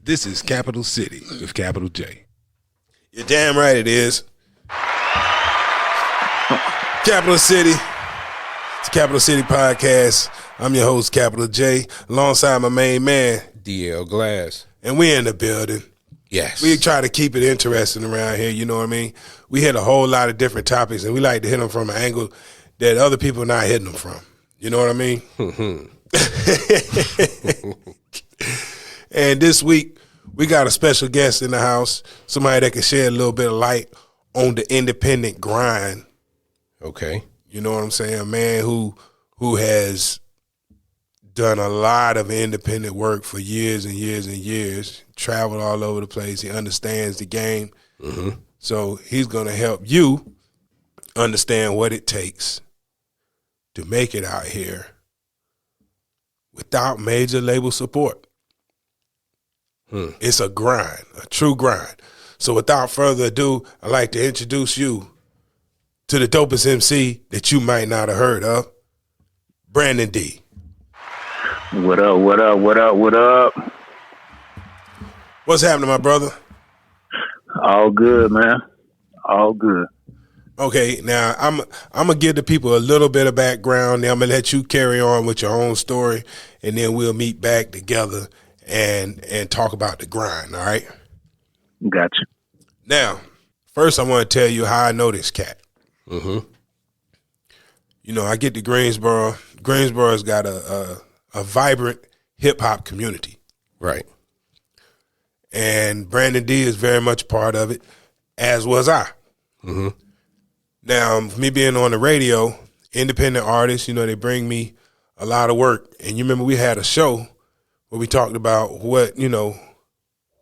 This is Capital City with Capital J. You're damn right it is. Capital City. It's Capital City Podcast. I'm your host, Capital J, alongside my main man, DL Glass. And we in the building. Yes. We try to keep it interesting around here, you know what I mean? We hit a whole lot of different topics, and we like to hit them from an angle that other people are not hitting them from. You know what I mean? And this week, we got a special guest in the house, somebody that can shed a little bit of light on the independent grind. Okay. You know what I'm saying? A man who has done a lot of independent work for years and years and years, traveled all over the place. He understands the game. Mm-hmm. So he's going to help you understand what it takes to make it out here without major label support. It's a grind, a true grind. So without further ado, I'd like to introduce you to the dopest MC that you might not have heard of, Brandon D. What up, what up, what up, what up? What's happening, my brother? All good, man. All good. Okay, now I'm gonna give the people a little bit of background. Then I'm gonna let you carry on with your own story, and then we'll meet back together and talk about the grind. All right? Gotcha. Now, first I want to tell you how I know this cat. Mm-hmm. You know, I get to Greensboro. Greensboro's got a vibrant hip hop community. Right. And Brandon D is very much part of it, as was I. Mm-hmm. Now, me being on the radio, independent artists, you know, they bring me a lot of work. And you remember we had a show where we talked about what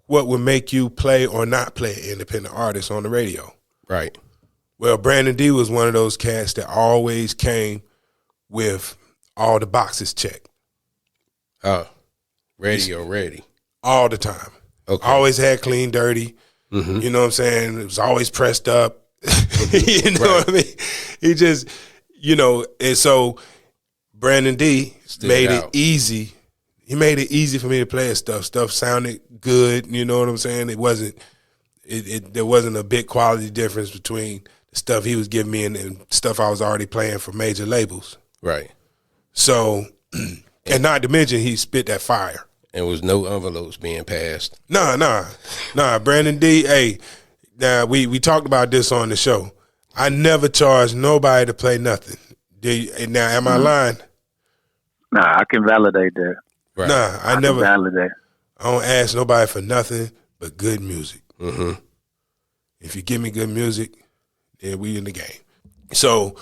would make you play or not play an independent artist on the radio. Right. Well, Brandon D was one of those cats that always came with all the boxes checked. Radio ready. All the time. Okay. Always had clean, dirty. Mm-hmm. You know what I'm saying? It was always pressed up. You know what I mean? He just, you know, and so Brandon D made it easy. He made it easy for me to play his stuff. Stuff sounded good. You know what I'm saying? There wasn't a big quality difference between the stuff he was giving me and stuff I was already playing for major labels. Right. So, and not to mention he spit that fire. And was no envelopes being passed. Nah. Brandon D, hey, now we talked about this on the show. I never charged nobody to play nothing. Now, am I lying? Nah, I can validate that. Right. Nah, I can never. validate. I don't ask nobody for nothing but good music. Mm-hmm. If you give me good music, then we in the game. So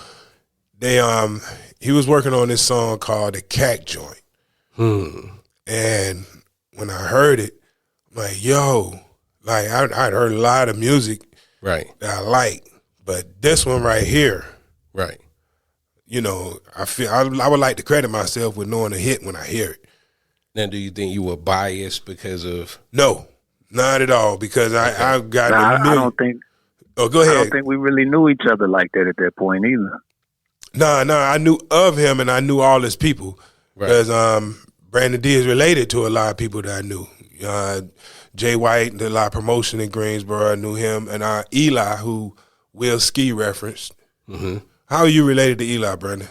he was working on this song called The Cack Joint. And when I heard it, I'm like, yo, like I'd heard a lot of music Right. that I like, but this one right here, Right. you know, I would like to credit myself with knowing a hit when I hear it. Now, do you think you were biased because of? No, not at all, because I got I don't think. Oh, go ahead. I don't think we really knew each other like that at that point either. No, I knew of him and I knew all his people because Brandon D is related to a lot of people that I knew. Jay White did a lot of promotion in Greensboro. I knew him, and Eli, who Will Ski referenced. Mm-hmm. How are you related to Eli, Brandon?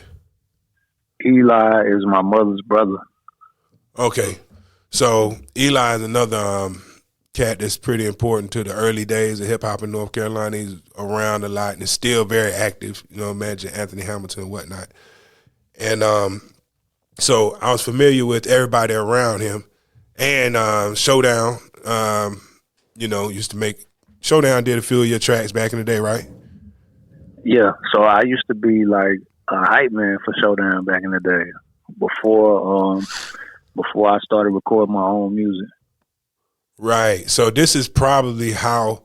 Eli is my mother's brother. Okay, so Eli is another cat that's pretty important to the early days of hip hop in North Carolina. He's around a lot and is still very active. You know, imagine Anthony Hamilton and whatnot. And so I was familiar with everybody around him. And Showdown, you know, used to make Showdown did a few of your tracks back in the day, right? Yeah, so I used to be like a hype man for Showdown back in the day before I started recording my own music. Right. So this is probably how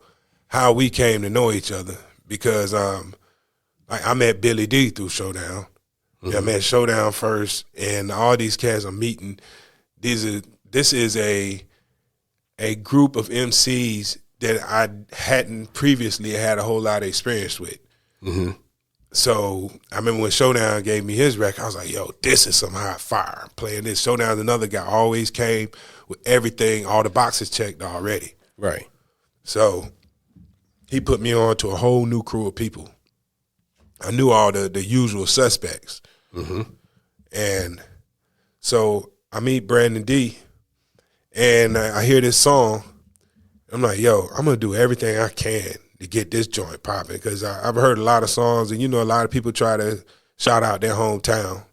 we came to know each other because I met Billy D through Showdown. Mm-hmm. Yeah, I met Showdown first, and all these cats I'm meeting. This is a group of MCs that I hadn't previously had a whole lot of experience with. Mm-hmm. So I remember when Showdown gave me his record, I was like, yo, this is some hot fire. I'm playing this. Showdown's another guy, always came with everything, all the boxes checked already. Right. So he put me on to a whole new crew of people. I knew all the usual suspects. Mm-hmm. And so I meet Brandon D, and I hear this song. I'm like, yo, I'm going to do everything I can to get this joint popping, because I've heard a lot of songs, and a lot of people try to shout out their hometown,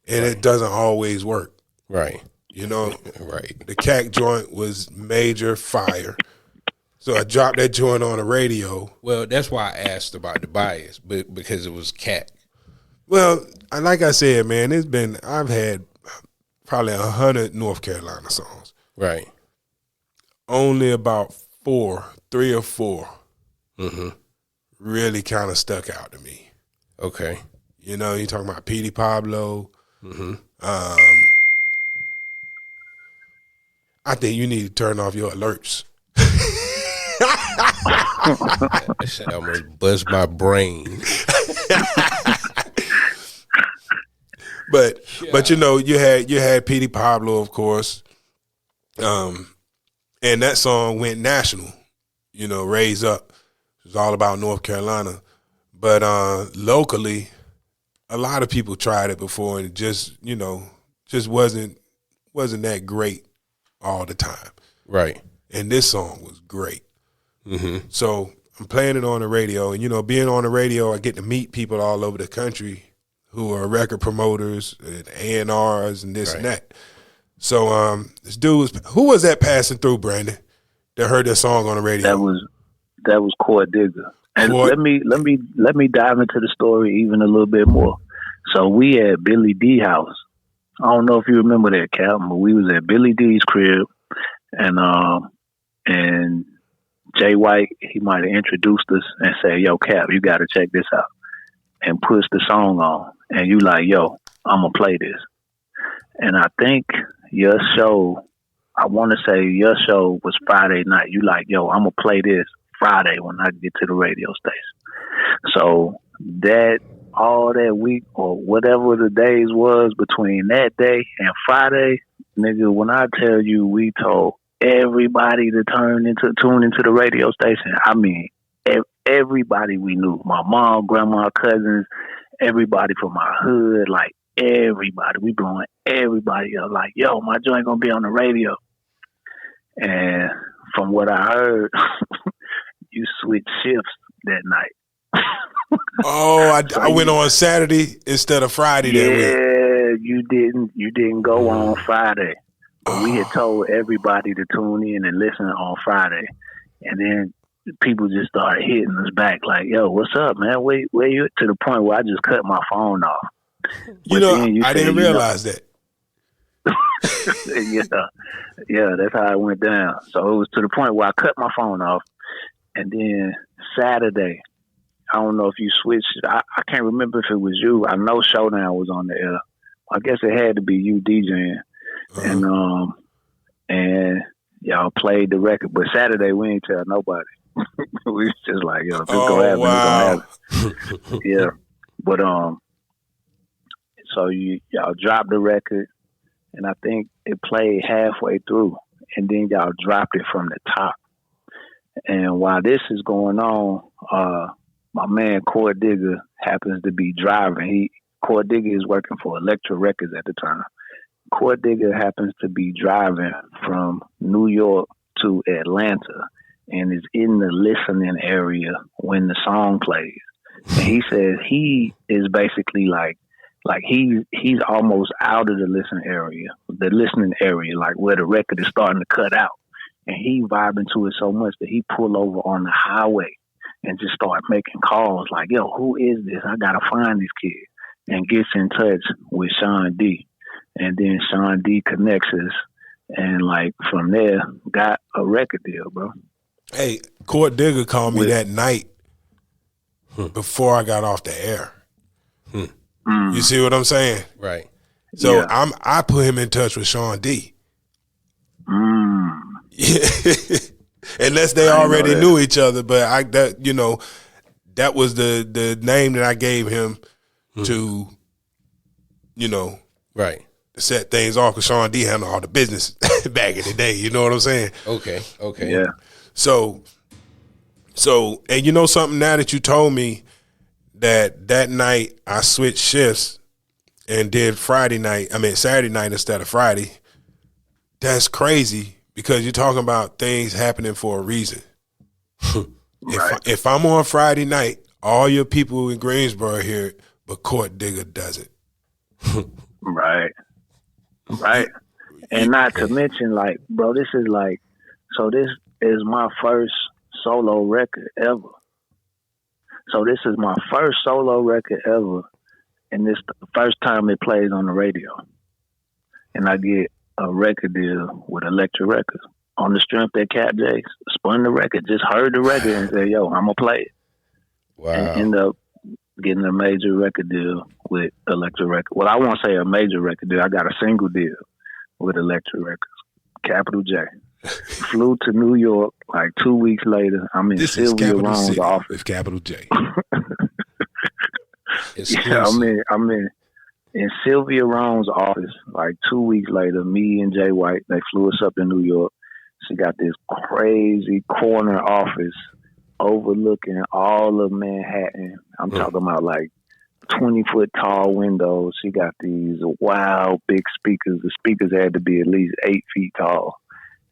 and it doesn't always work. Right. Right. The CAC joint was major fire. So I dropped that joint on the radio. Well, that's why I asked about the bias, but because it was CAC. Well, like I said, man, I've had probably 100 North Carolina songs. Right. Only about 3 or 4 Mm-hmm. really kind of stuck out to me. Okay. You're talking about Petey Pablo. Mm-hmm. I think you need to turn off your alerts. That shit almost buzzed my brain. But you had Petey Pablo, of course, and that song went national. Raise Up. It was all about North Carolina, but locally, a lot of people tried it before, and it just wasn't that great all the time. Right. And this song was great. Mm-hmm. So I'm playing it on the radio, and being on the radio, I get to meet people all over the country who are record promoters and A&Rs and this and that. So this dude who was that passing through, Brandon, that heard that song on the radio? That was Cord Digger. And Cord- let me dive into the story even a little bit more. So we at Billy D house. I don't know if you remember that, Cal, but we was at Billy D's crib, and Jay White, he might have introduced us and said, "Yo, Cap, you got to check this out," and push the song on. And you like, "Yo, I'm gonna play this." And I think your show, I want to say your show was Friday night. You like, "Yo, I'm gonna play this Friday when I get to the radio station." So all that week or whatever the days was between that day and Friday, nigga, when I tell you we told everybody to tune into the radio station, I mean everybody we knew. My mom, grandma, cousins, everybody from our hood, like everybody. We blowing everybody up like, "Yo, my joint gonna be on the radio." And from what I heard, you switched shifts that night. Oh, I went on Saturday instead of Friday that week. Yeah, you didn't go on Friday. But we had told everybody to tune in and listen on Friday. And then people just started hitting us back like, "Yo, what's up, man? Where you at?" To the point where I just cut my phone off. I didn't realize that. Yeah, that's how it went down. So it was to the point where I cut my phone off. And then Saturday, I don't know if you switched. I can't remember if it was you. I know Showdown was on the air. I guess it had to be you DJing. Uh-huh. And y'all played the record. But Saturday, we ain't tell nobody. We was just like, "Yo, this gonna happen. Wow. This gonna happen." Yeah. But so y'all dropped the record, and I think it played halfway through, and then y'all dropped it from the top. And while this is going on, my man Cord Digger happens to be driving. Cord Digger is working for Elektra Records at the time. Cord Digger happens to be driving from New York to Atlanta and is in the listening area when the song plays. And he says he is basically like he's almost out of the listening area, like where the record is starting to cut out. And he vibing to it so much that he pull over on the highway and just start making calls like, "Yo, who is this? I gotta find this kid." And gets in touch with Sean D. And then Sean D connects us, and like from there, got a record deal, bro. Hey, Cord Digger called me that night before I got off the air. You see what I'm saying? Right. So Yeah. I put him in touch with Sean D. Unless they already knew each other, but that was the name that I gave him to, Right. set things off, because Sean D handled all the business back in the day. You know what I'm saying? Okay. Yeah. So, and you know something, now that you told me that night I switched shifts and did Saturday night instead of Friday, that's crazy, because you're talking about things happening for a reason. Right. If I'm on Friday night, all your people in Greensboro hear it, but Court Digger doesn't. Right. Right. And not to mention, like, bro, this is my first solo record ever. So this is my first solo record ever, and this the first time it plays on the radio. And I get a record deal with Elektra Records. On the strength that Cap J spun the record, just heard the record and said, yo, I'm going to play it. Wow. And end up getting a major record deal with Elektra Records. Well, I won't say a major record deal. I got a single deal with Elektra Records. Capital J. Flew to New York like 2 weeks later. I'm in This is Sylvia Capital Rome's City office. with Capital J. Yeah, I'm in Sylvia Rome's office like 2 weeks later. Me and Jay White, they flew us up to New York. She got this crazy corner office overlooking all of Manhattan. I'm talking about like 20-foot tall windows. She got these wild big speakers. The speakers had to be at least 8 feet tall.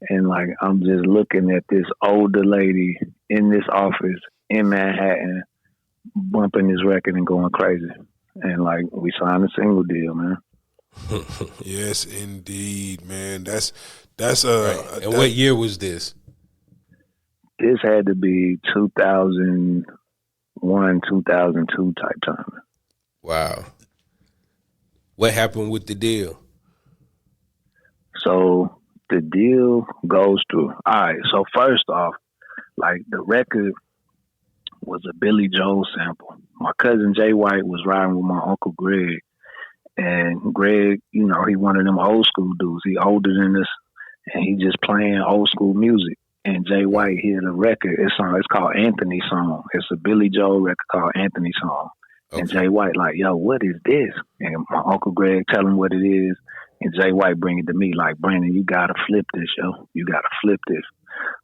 And like, I'm just looking at this older lady in this office in Manhattan bumping this record and going crazy. And like, we signed a single deal, man. Yes, indeed, man. That's Right. And what year was this? This had to be 2001, 2002 type time. Wow. What happened with the deal? So the deal goes through. All right. So first off, like, the record was a Billy Joel sample. My cousin Jay White was riding with my uncle Greg, and Greg, he one of them old school dudes. He older than us, and he just playing old school music. And Jay White hear the record. It's called Anthony Song. It's a Billy Joel record called Anthony Song. Okay. And Jay White like, yo, what is this? And my Uncle Greg tell him what it is. And Jay White bring it to me like, Brandon, you got to flip this, yo. You got to flip this.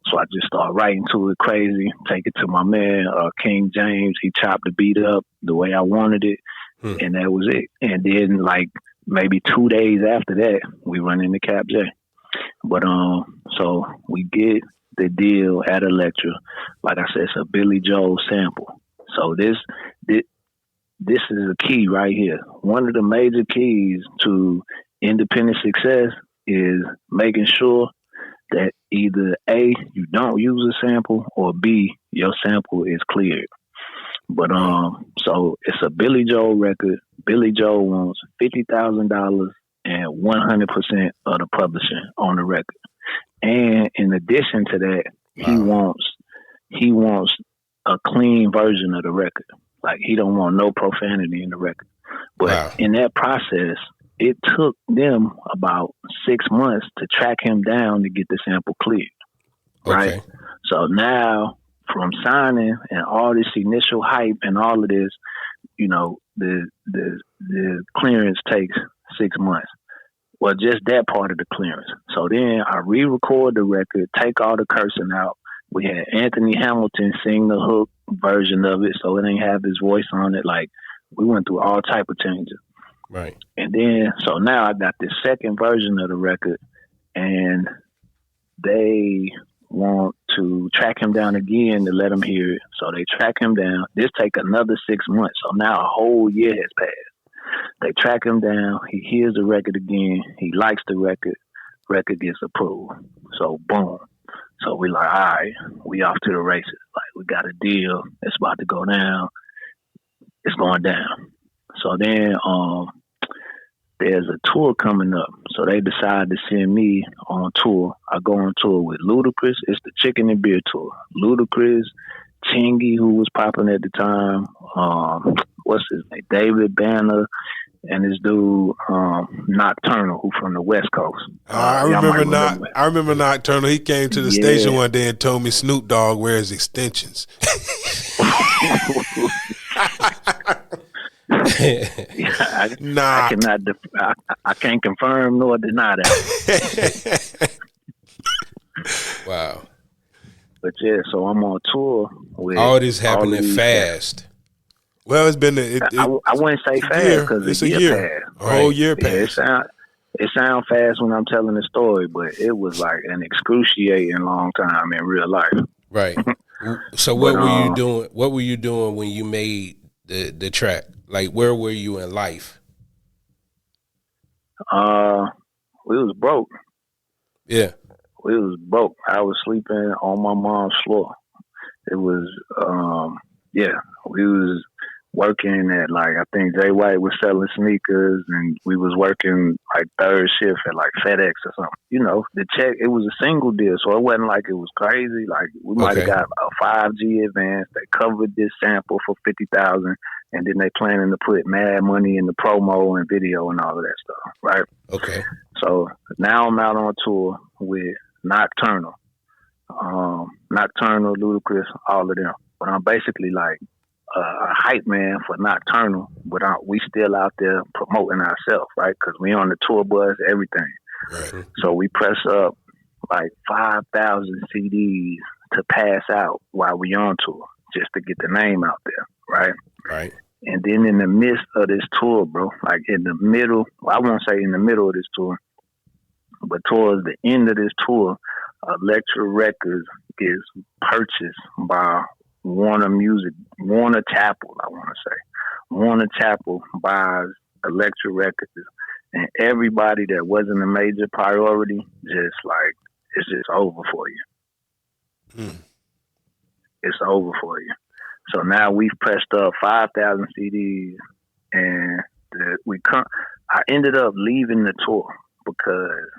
So I just start writing to it crazy, take it to my man, King James. He chopped the beat up the way I wanted it. And that was it. And then like maybe 2 days after that, we run into Cap J. But so we get the deal at Elektra. Like I said, it's a Billy Joel sample. So this is a key right here. One of the major keys to independent success is making sure that either A, you don't use a sample, or B, your sample is cleared. But so it's a Billy Joel record. Billy Joel wants $50,000 and 100% of the publishing on the record. And in addition to that, he wants a clean version of the record. Like, he don't want no profanity in the record. But in that process, it took them about 6 months to track him down to get the sample cleared. Right? Okay. So now, from signing and all this initial hype and all of this, the clearance takes 6 months. Well, just that part of the clearance. So then I re-record the record, take all the cursing out. We had Anthony Hamilton sing the hook version of it, so it ain't have his voice on it. Like, we went through all type of changes. Right. And then, so now I got this second version of the record, and they want to track him down again to let him hear it. So they track him down. This take another 6 months. So now a whole year has passed. They track him down. He hears the record again. He likes the record. Record gets approved. So boom. So we like, all right, we off to the races. Like, we got a deal. It's about to go down. It's going down. So then there's a tour coming up. So they decide to send me on tour. I go on tour with Ludacris. It's the Chicken and Beer tour. Ludacris, Chingy, who was popping at the time. What's his name? David Banner, and this dude Nocturnal, who from the West Coast. I remember Nocturnal. He came to the station one day and told me Snoop Dogg wears extensions. I cannot. I can't confirm nor deny that. Wow. But yeah, so I'm on tour with All this happening these fast. cats. Well, it's been I wouldn't say fast because it's a year passed. A whole year Yeah, passed. it sound fast when I'm telling the story, but it was like an excruciating long time in real life. Right. So what were you doing? What were you doing when you made the track? Like, where were you in life? We was broke. Yeah. We was broke. I was sleeping on my mom's floor. It was, we was working at like, I think Jay White was selling sneakers and we was working like third shift at like FedEx or something. You know, the check, it was a single deal. So it wasn't like it was crazy. Like we might have got a 5G advance. They covered this sample for $50,000 and then they planning to put mad money in the promo and video and all of that stuff. Right. Okay. So now I'm out on tour with Nocturnal, Ludacris, all of them. But I'm basically like a hype man for Nocturnal, but we still out there promoting ourselves, right? Because we on the tour bus, everything. Right. So we press up like 5,000 CDs to pass out while we on tour, just to get the name out there, right? Right. And then in the midst of this tour, bro, like in the middle, well, I won't say in the middle of this tour, but towards the end of this tour, Elektra Records is purchased by Warner Chappell, I want to say. Warner Chappell buys Elektra Records, and everybody that wasn't a major priority, just like, it's just over for you. It's over for you. So now we've pressed up 5,000 CDs, and I ended up leaving the tour because,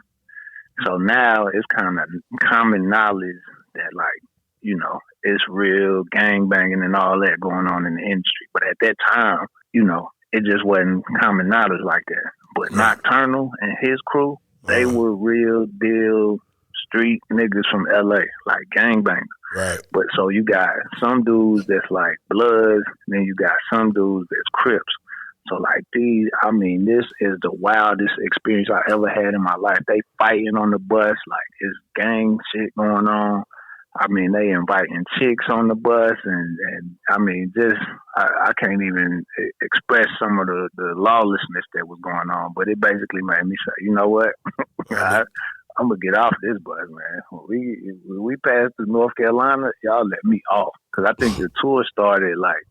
so now it's kind of common knowledge that, like, you know, it's real gangbanging and all that going on in the industry. But at that time, you know, it just wasn't common knowledge like that. But Nocturnal and his crew, they were real deal street niggas from LA, like gangbangers. Right. But so you got some dudes that's like Bloods, and then you got some dudes that's Crips. So like this is the wildest experience I ever had in my life. They fighting on the bus, like it's gang shit going on. I mean, they inviting chicks on the bus, and I mean, just I can't even express some of the lawlessness that was going on. But it basically made me say, you know what, I'm gonna get off this bus, man. When we passed through North Carolina, y'all let me off, because I think the tour started like,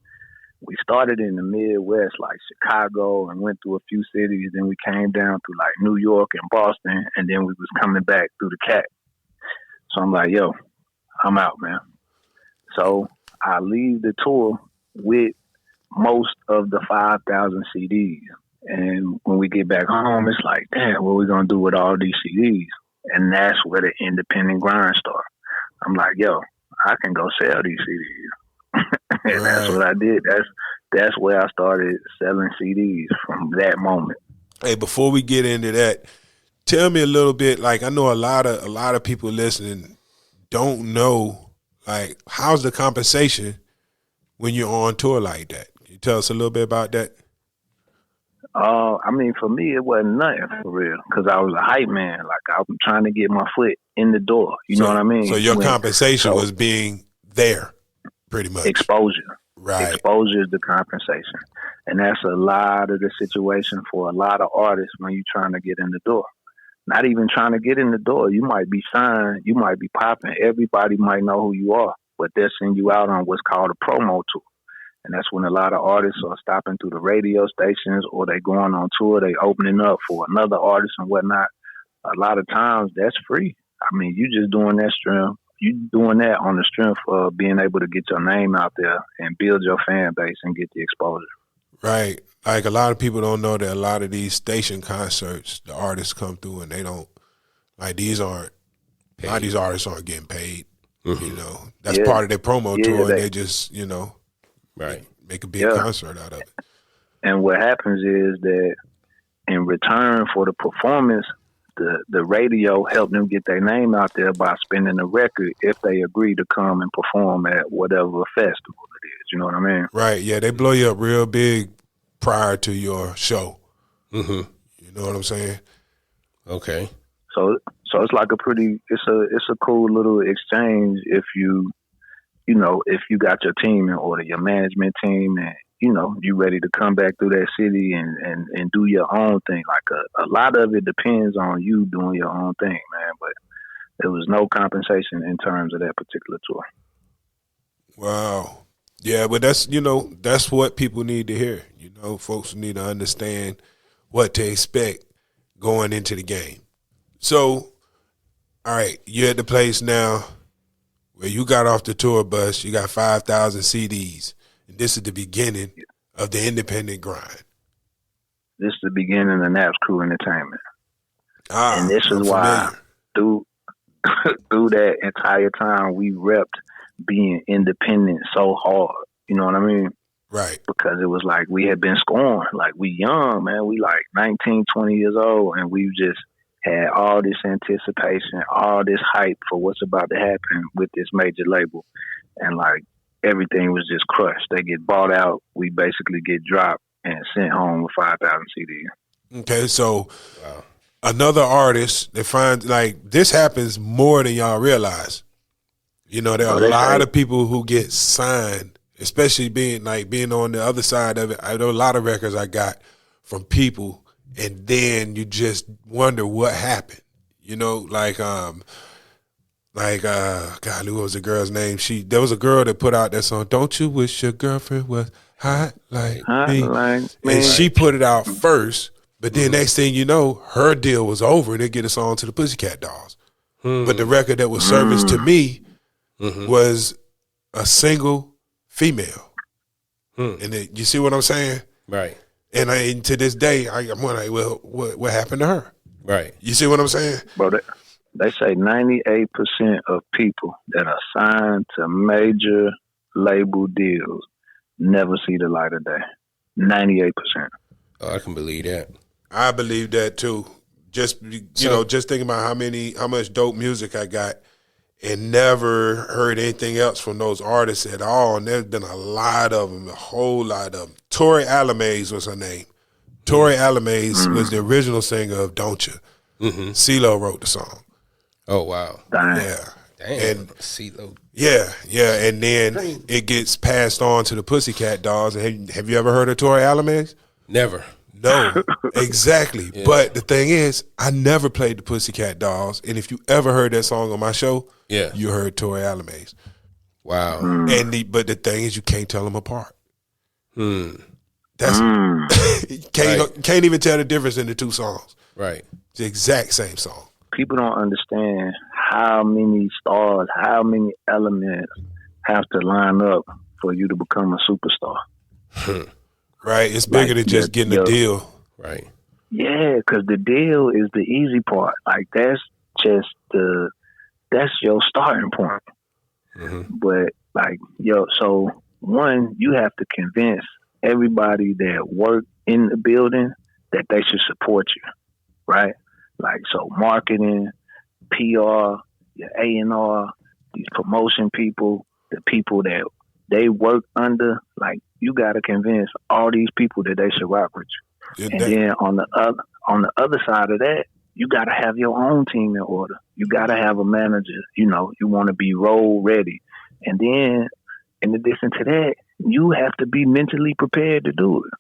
we started in the Midwest, like Chicago, and went through a few cities. Then we came down to like New York and Boston, and then we was coming back through the Cat. So I'm like, yo, I'm out, man. So I leave the tour with most of the 5,000 CDs. And when we get back home, it's like, damn, what are we going to do with all these CDs? And that's where the independent grind started. I'm like, yo, I can go sell these CDs. And that's what I did. That's where I started selling CDs from that moment. Hey, before we get into that, tell me a little bit, like, I know a lot of people listening don't know, like, how's the compensation when you're on tour like that? Can you tell us a little bit about that? I mean, for me, it wasn't nothing for real, because I was a hype man. Like, I was trying to get my foot in the door. You know what I mean? So your compensation was being there, pretty much. Exposure. Right. Exposure is the compensation. And that's a lot of the situation for a lot of artists when you're trying to get in the door. Not even trying to get in the door. You might be signed. You might be popping. Everybody might know who you are, but they'll send you out on what's called a promo tour. And that's when a lot of artists are stopping through the radio stations, or they going on tour, they opening up for another artist and whatnot. A lot of times that's free. I mean, you just doing that strength. You doing that on the strength of being able to get your name out there and build your fan base and get the exposure. Right. Like, a lot of people don't know that a lot of these station concerts, the artists come through and they don't, like, a lot of these artists aren't getting paid. Mm-hmm. You know, that's part of their promo tour, and they just, you know, make a big concert out of it. And what happens is that in return for the performance, the radio helped them get their name out there by spinning the record if they agree to come and perform at whatever festival it is. You know what I mean? Right. Yeah, they blow you up real big prior to your show. Mm-hmm. You know what I'm saying? Okay. So it's like it's a cool little exchange if you got your team in order, your management team, and you ready to come back through that city and do your own thing. Like a lot of it depends on you doing your own thing, man. But there was no compensation in terms of that particular tour. Wow. Yeah, but that's what people need to hear. Folks need to understand what to expect going into the game. So, all right, you're at the place now where you got off the tour bus, you got 5,000 CDs, and this is the beginning of the independent grind. This is the beginning of Naps Crew Entertainment. And this I'm is why through that entire time we repped being independent so hard. You know what I mean? Right. Because it was like we had been scorned. Like we young, man. We like 19, 20 years old, and we just had all this anticipation, all this hype for what's about to happen with this major label. And like everything was just crushed. They get bought out. We basically get dropped and sent home with 5,000 CDs. Okay, so another artist, they find like this happens more than y'all realize. There are a lot of people who get signed, especially being on the other side of it. I know a lot of records I got from people, and then you just wonder what happened. God, who was the girl's name? There was a girl that put out that song, "Don't You Wish Your Girlfriend Was Hot Like Me?" And she put it out first, but then next thing you know, her deal was over, and they get a song to the Pussycat Dolls. But the record that was serviced to me was a single female. And you see what I'm saying? Right. And to this day, I'm like, well, what happened to her? Right. You see what I'm saying? Bro, they say 98% of people that are signed to major label deals never see the light of day. 98%. Oh, I can believe that. I believe that too. Just just thinking about how much dope music I got and never heard anything else from those artists at all. And there's been a lot of them, a whole lot of them. Tori Alamaze was her name. Tori Alamaze was the original singer of Don't You. CeeLo wrote the song. Oh, wow. Yeah. Damn. And CeeLo. Yeah. And then it gets passed on to the Pussycat Dolls. And have you ever heard of Tori Alamaze? Never. No, exactly. Yeah. But the thing is, I never played the Pussycat Dolls. And if you ever heard that song on my show, you heard Tori Alamaze. Wow. But the thing is, you can't tell them apart. That's can't even tell the difference in the two songs. Right. It's the exact same song. People don't understand how many stars, how many elements have to line up for you to become a superstar. Right, it's bigger than just getting a deal. Right. Yeah, because the deal is the easy part. Like that's your starting point. But so one, you have to convince everybody that work in the building that they should support you, right? Like so, marketing, PR, your A&R, these promotion people, the people that they work under, like you got to convince all these people that they should rock with you. And then on the other side of that, you got to have your own team in order. You got to have a manager. You want to be role ready. And then in addition to that, you have to be mentally prepared to do it.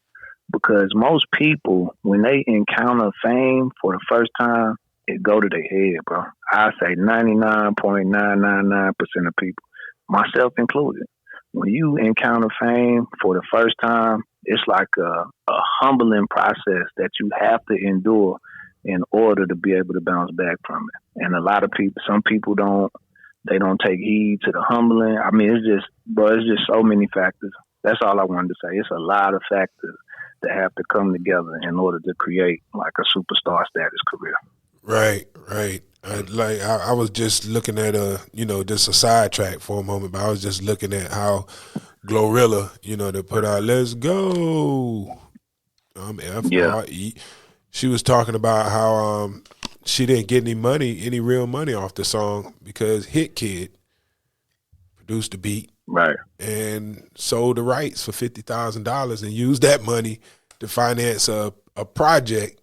Because most people, when they encounter fame for the first time, it go to their head, bro. I say 99.999% of people, myself included. When you encounter fame for the first time, it's like a humbling process that you have to endure in order to be able to bounce back from it. And a lot of people, some people don't take heed to the humbling. I mean, it's just so many factors. That's all I wanted to say. It's a lot of factors that have to come together in order to create like a superstar status career. Right. I was just looking at just a sidetrack for a moment, but I was just looking at how Glorilla, they put out "Let's Go." F-R-E. She was talking about how she didn't get any real money off the song because Hit Kid produced the beat Right. and sold the rights for $50,000 and used that money to finance a project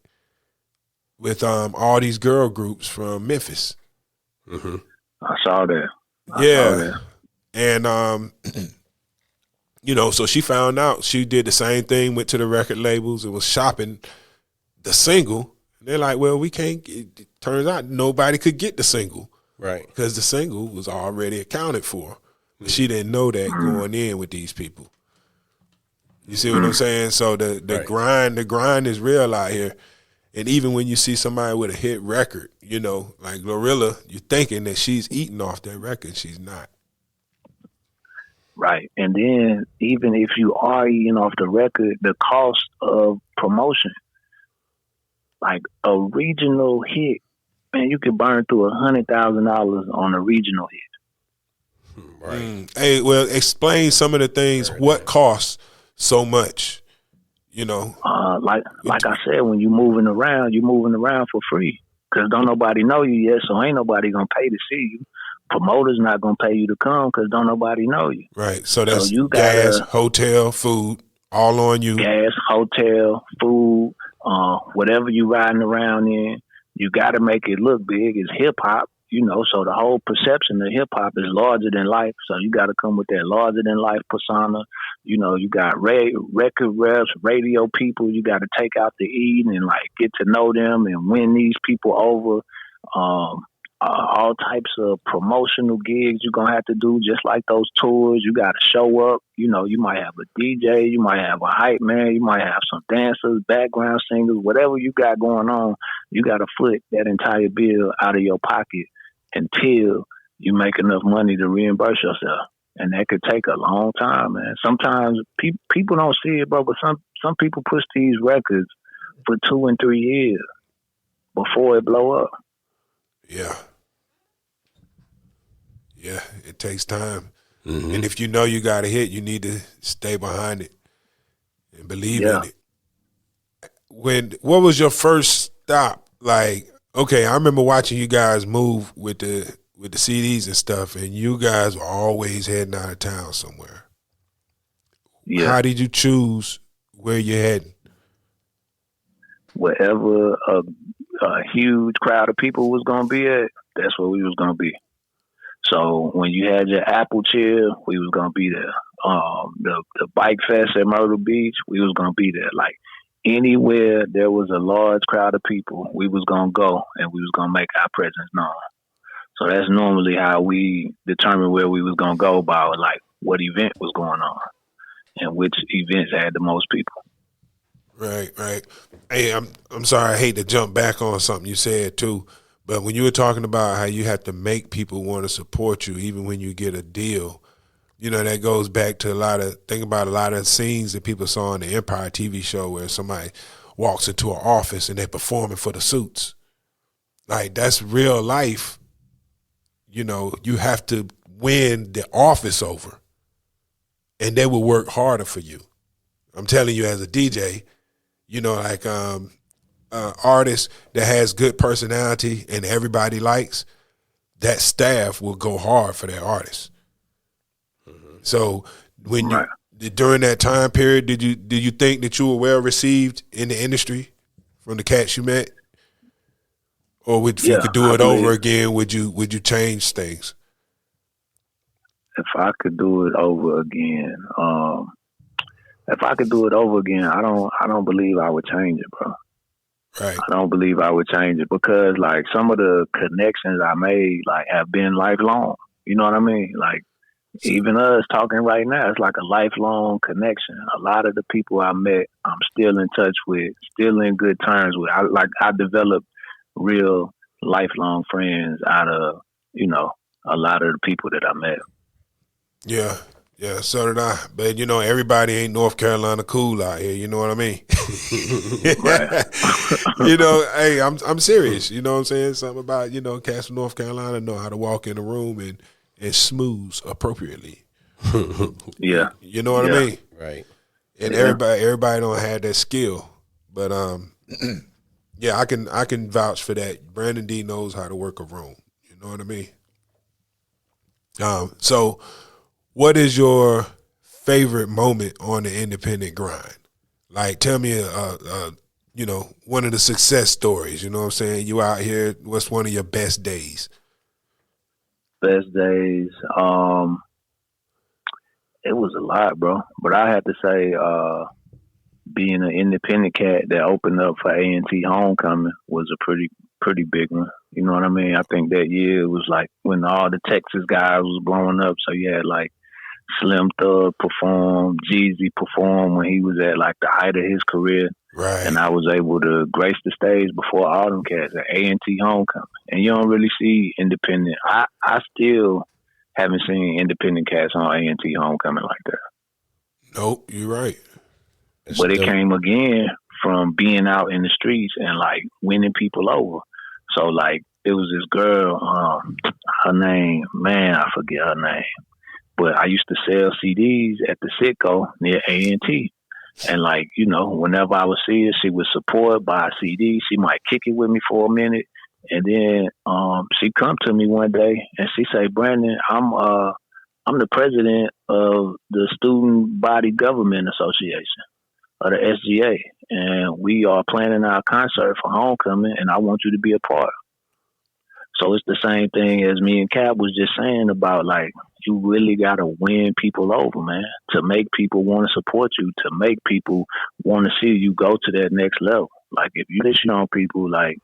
with all these girl groups from Memphis. Mm-hmm. I saw that. Yeah. And so she found out. She did the same thing, went to the record labels and was shopping the single. And they're like, well, we can't. It turns out nobody could get the single. Right. Because the single was already accounted for. But she didn't know that going in with these people. You see what I'm saying? So the grind is real out here. And even when you see somebody with a hit record, like Glorilla, you're thinking that she's eating off that record. She's not. Right. And then even if you are eating off the record, the cost of promotion, like a regional hit, man, you could burn through $100,000 on a regional hit. Right. Hey, well, explain some of the things. What costs so much? Like I said, when you're moving around for free because don't nobody know you yet, so ain't nobody gonna pay to see you. Promoters not gonna pay you to come because don't nobody know you. Right. So that's you gas, hotel, food, all on you. Gas, hotel, food, whatever you riding around in. You got to make it look big. It's hip hop, so the whole perception of hip hop is larger than life. So you got to come with that larger than life persona. You got record reps, radio people. You got to take out to eat and get to know them and win these people over. All types of promotional gigs you're going to have to do, just like those tours. You got to show up. You might have a DJ, you might have a hype man, you might have some dancers, background singers, whatever you got going on, you got to foot that entire bill out of your pocket until you make enough money to reimburse yourself. And that could take a long time, man. Sometimes people don't see it, bro, but some people push these records for 2 and 3 years before it blow up. Yeah. Yeah, it takes time. Mm-hmm. And if you know you got a hit, you need to stay behind it and believe in it. What was your first stop? Like, okay, I remember watching you guys move with the CDs and stuff, and you guys were always heading out of town somewhere. Yeah. How did you choose where you're heading? Wherever a huge crowd of people was going to be at, that's where we was going to be. So when you had your Apple Chill, we was going to be there. The Bike Fest at Myrtle Beach, we was going to be there. Like anywhere there was a large crowd of people, we was going to go and we was going to make our presence known. So that's normally how we determined where we was going to go by like what event was going on and which events had the most people. Right. Hey, I'm sorry. I hate to jump back on something you said too, but when you were talking about how you have to make people want to support you, even when you get a deal, that goes back to a lot of scenes that people saw on the Empire TV show where somebody walks into an office and they're performing for the suits. Like that's real life. You have to win the office over, and they will work harder for you. I'm telling you, as a DJ, artist that has good personality and everybody likes, that staff will go hard for that artist. Mm-hmm. So when during that time period, did you think that you were well received in the industry from the cats you met? Or if you could do it over again, would you change things? If I could do it over again, I don't believe I would change it, bro. Right. I don't believe I would change it because like some of the connections I made like have been lifelong. You know what I mean? Like even us talking right now, it's like a lifelong connection. A lot of the people I met, I'm still in touch with, still in good terms with. I developed real lifelong friends out of, a lot of the people that I met. Yeah, so did I. But everybody ain't North Carolina cool out here. You know what I mean? Hey, I'm serious. You know what I'm saying? Something about cats from North Carolina know how to walk in a room and smooth appropriately. Yeah, you know what I mean? Right. And everybody don't have that skill, but yeah, I can vouch for that. Brandon D knows how to work a room. You know what I mean? So what is your favorite moment on the independent grind? Like, tell me one of the success stories. You know what I'm saying? You out here. What's one of your best days? Best days. It was a lot, bro. But I had to say, being an independent cat that opened up for A&T Homecoming was a pretty big one. You know what I mean? I think that year was like when all the Texas guys was blowing up. So you had like Slim Thug perform, Jeezy perform when he was at like the height of his career. Right. And I was able to grace the stage before all them cats at A&T Homecoming. And you don't really see independent. I still haven't seen independent cats on A&T Homecoming like that. Nope, you're right. But it came again from being out in the streets and like winning people over. So like it was this girl, her name, man, I forget her name. But I used to sell CDs at the Citgo near A&T. And like, you know, whenever I would see her, she would support, buy a CD. She might kick it with me for a minute. And then she come to me one day and she say, Brandon, I'm the president of the Student Body Government Association, or the SGA. And we are planning our concert for Homecoming, and I want you to be a part. So it's the same thing as me and Cap was just saying about, like, you really got to win people over, man, to make people want to support you, to make people want to see you go to that next level. Like, if you listen on people, like,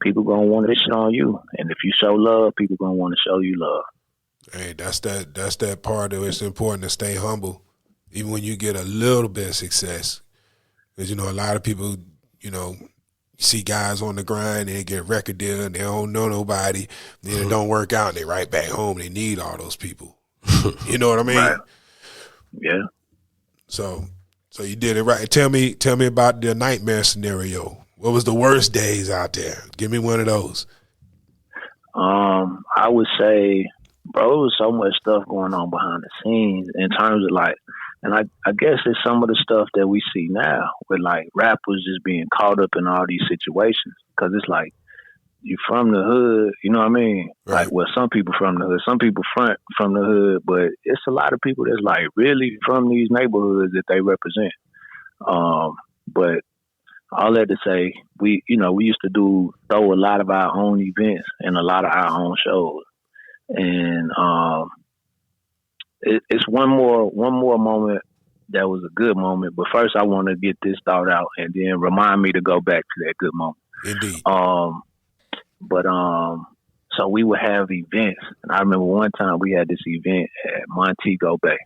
people going to want to listen on you. And if you show love, people going to want to show you love. Hey, that's that part of it. It's important to stay humble, even when you get a little bit of success. Because, you know, a lot of people, you know, see guys on the grind, they get a record deal, and they don't know nobody. Then it don't work out, and they right back home. They need all those people. You know what I mean? Right. Yeah. So you did it right. Tell me about the nightmare scenario. What was the worst days out there? Give me one of those. I would say, bro, there was so much stuff going on behind the scenes in terms of like, and I guess it's some of the stuff that we see now with like rappers just being caught up in all these situations. Cause it's like, you from the hood, you know what I mean? Right. Like, well, some people from the hood, some people from the hood, but it's a lot of people that's like really from these neighborhoods that they represent. But all that to say, we used to throw a lot of our own events and a lot of our own shows. And it's one more moment that was a good moment. But first, I want to get this thought out and then remind me to go back to that good moment. Indeed. So we would have events, and I remember one time we had this event at Montego Bay,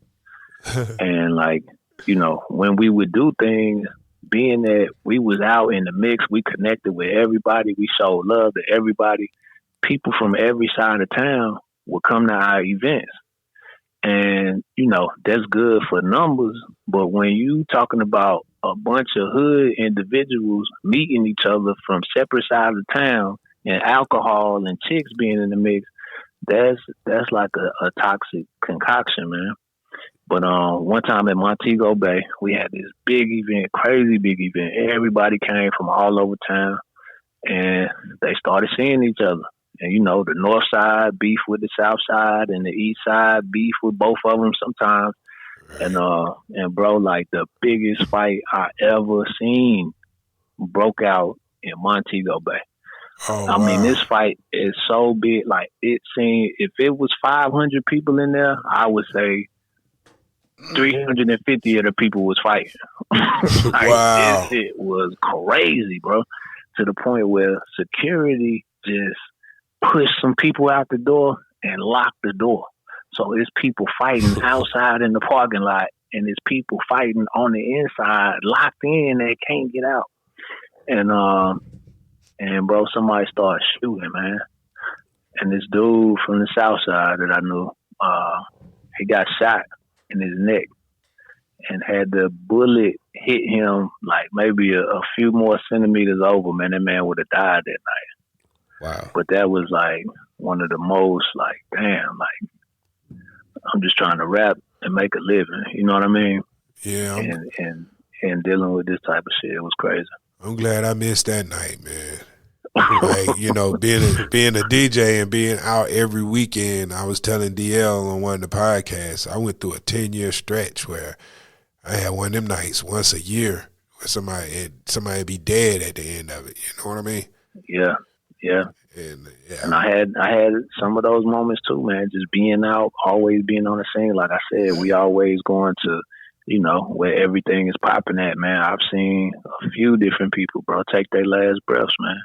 and like, you know, when we would do things, being that we was out in the mix, we connected with everybody, we showed love to everybody. People from every side of town would come to our events. And, you know, that's good for numbers. But when you talking about a bunch of hood individuals meeting each other from separate sides of town and alcohol and chicks being in the mix, that's like a toxic concoction, man. But one time at Montego Bay, we had this big event, crazy big event. Everybody came from all over town, and they started seeing each other. And, you know, the north side beef with the south side, and the east side beef with both of them sometimes. And bro, like, the biggest fight I ever seen broke out in Montego Bay. Oh, I mean, this fight is so big. Like, it seemed, if it was 500 people in there, I would say 350 of the people was fighting. Like, wow. This shit was crazy, bro. To the point where security just pushed some people out the door and locked the door. So it's people fighting outside in the parking lot, and it's people fighting on the inside, locked in, they can't get out. And bro, somebody started shooting, man. And this dude from the south side that I knew, he got shot in his neck and had the bullet hit him like maybe a few more centimeters over, man. That man would have died that night. Wow. But that was like one of the most, like, damn, like, I'm just trying to rap and make a living. You know what I mean? Yeah. And dealing with this type of shit, it was crazy. I'm glad I missed that night, man. Like, you know, being a DJ and being out every weekend. I was telling DL on one of the podcasts, I went through a 10-year stretch where I had one of them nights once a year where somebody be dead at the end of it. You know what I mean? Yeah, yeah. And And I had some of those moments too, man. Just being out, always being on the scene. Like I said, we always going to, you know, where everything is popping at, man. I've seen a few different people, bro, take their last breaths, man.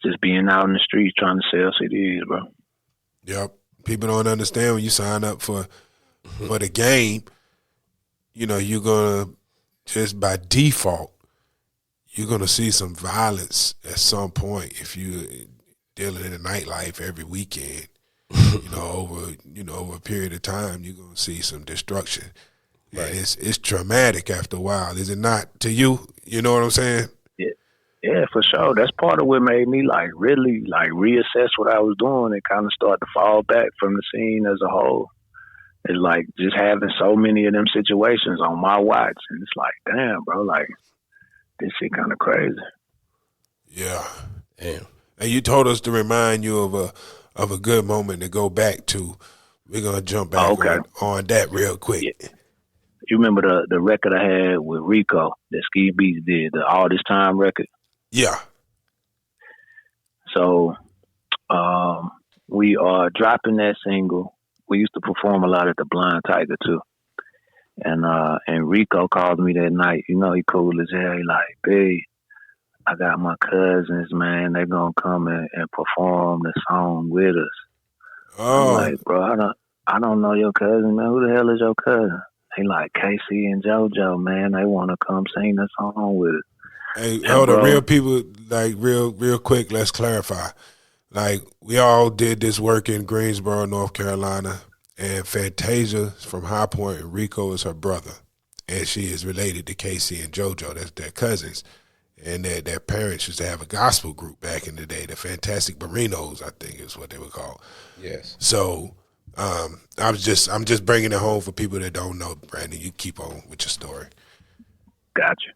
Just being out in the streets trying to sell CDs, bro. Yep. People don't understand when you sign up for the game, you know, you're gonna just by default, you're gonna see some violence at some point if you dealing in the nightlife every weekend. over a period of time, you're gonna see some destruction. Right. And it's traumatic after a while, is it not to you? You know what I'm saying? Yeah, for sure. That's part of what made me really reassess what I was doing and kind of start to fall back from the scene as a whole. It's like just having so many of them situations on my watch, and it's like, damn, bro, like this shit kind of crazy. Yeah, damn. And you told us to remind you of a good moment to go back to. We're gonna jump back on that real quick. Yeah. You remember the record I had with Rico that Ski Beats did, the All This Time record? Yeah. So we are dropping that single. We used to perform a lot at the Blind Tiger too. And Rico called me that night. You know, he cool as hell. He like, hey, I got my cousins, man. They gonna come and perform the song with us. Oh. I'm like, bro, I don't know your cousin, man. Who the hell is your cousin? They like Casey and JoJo, man. They want to come sing the song with us. Hey, hold on, real people, like real quick, let's clarify. Like, we all did this work in Greensboro, North Carolina, and Fantasia from High Point, and Rico is her brother, and she is related to Casey and JoJo. That's their cousins, and their parents used to have a gospel group back in the day, the Fantastic Marinos, I think is what they were called. Yes. So I'm just bringing it home for people that don't know. Brandon, you keep on with your story. Gotcha.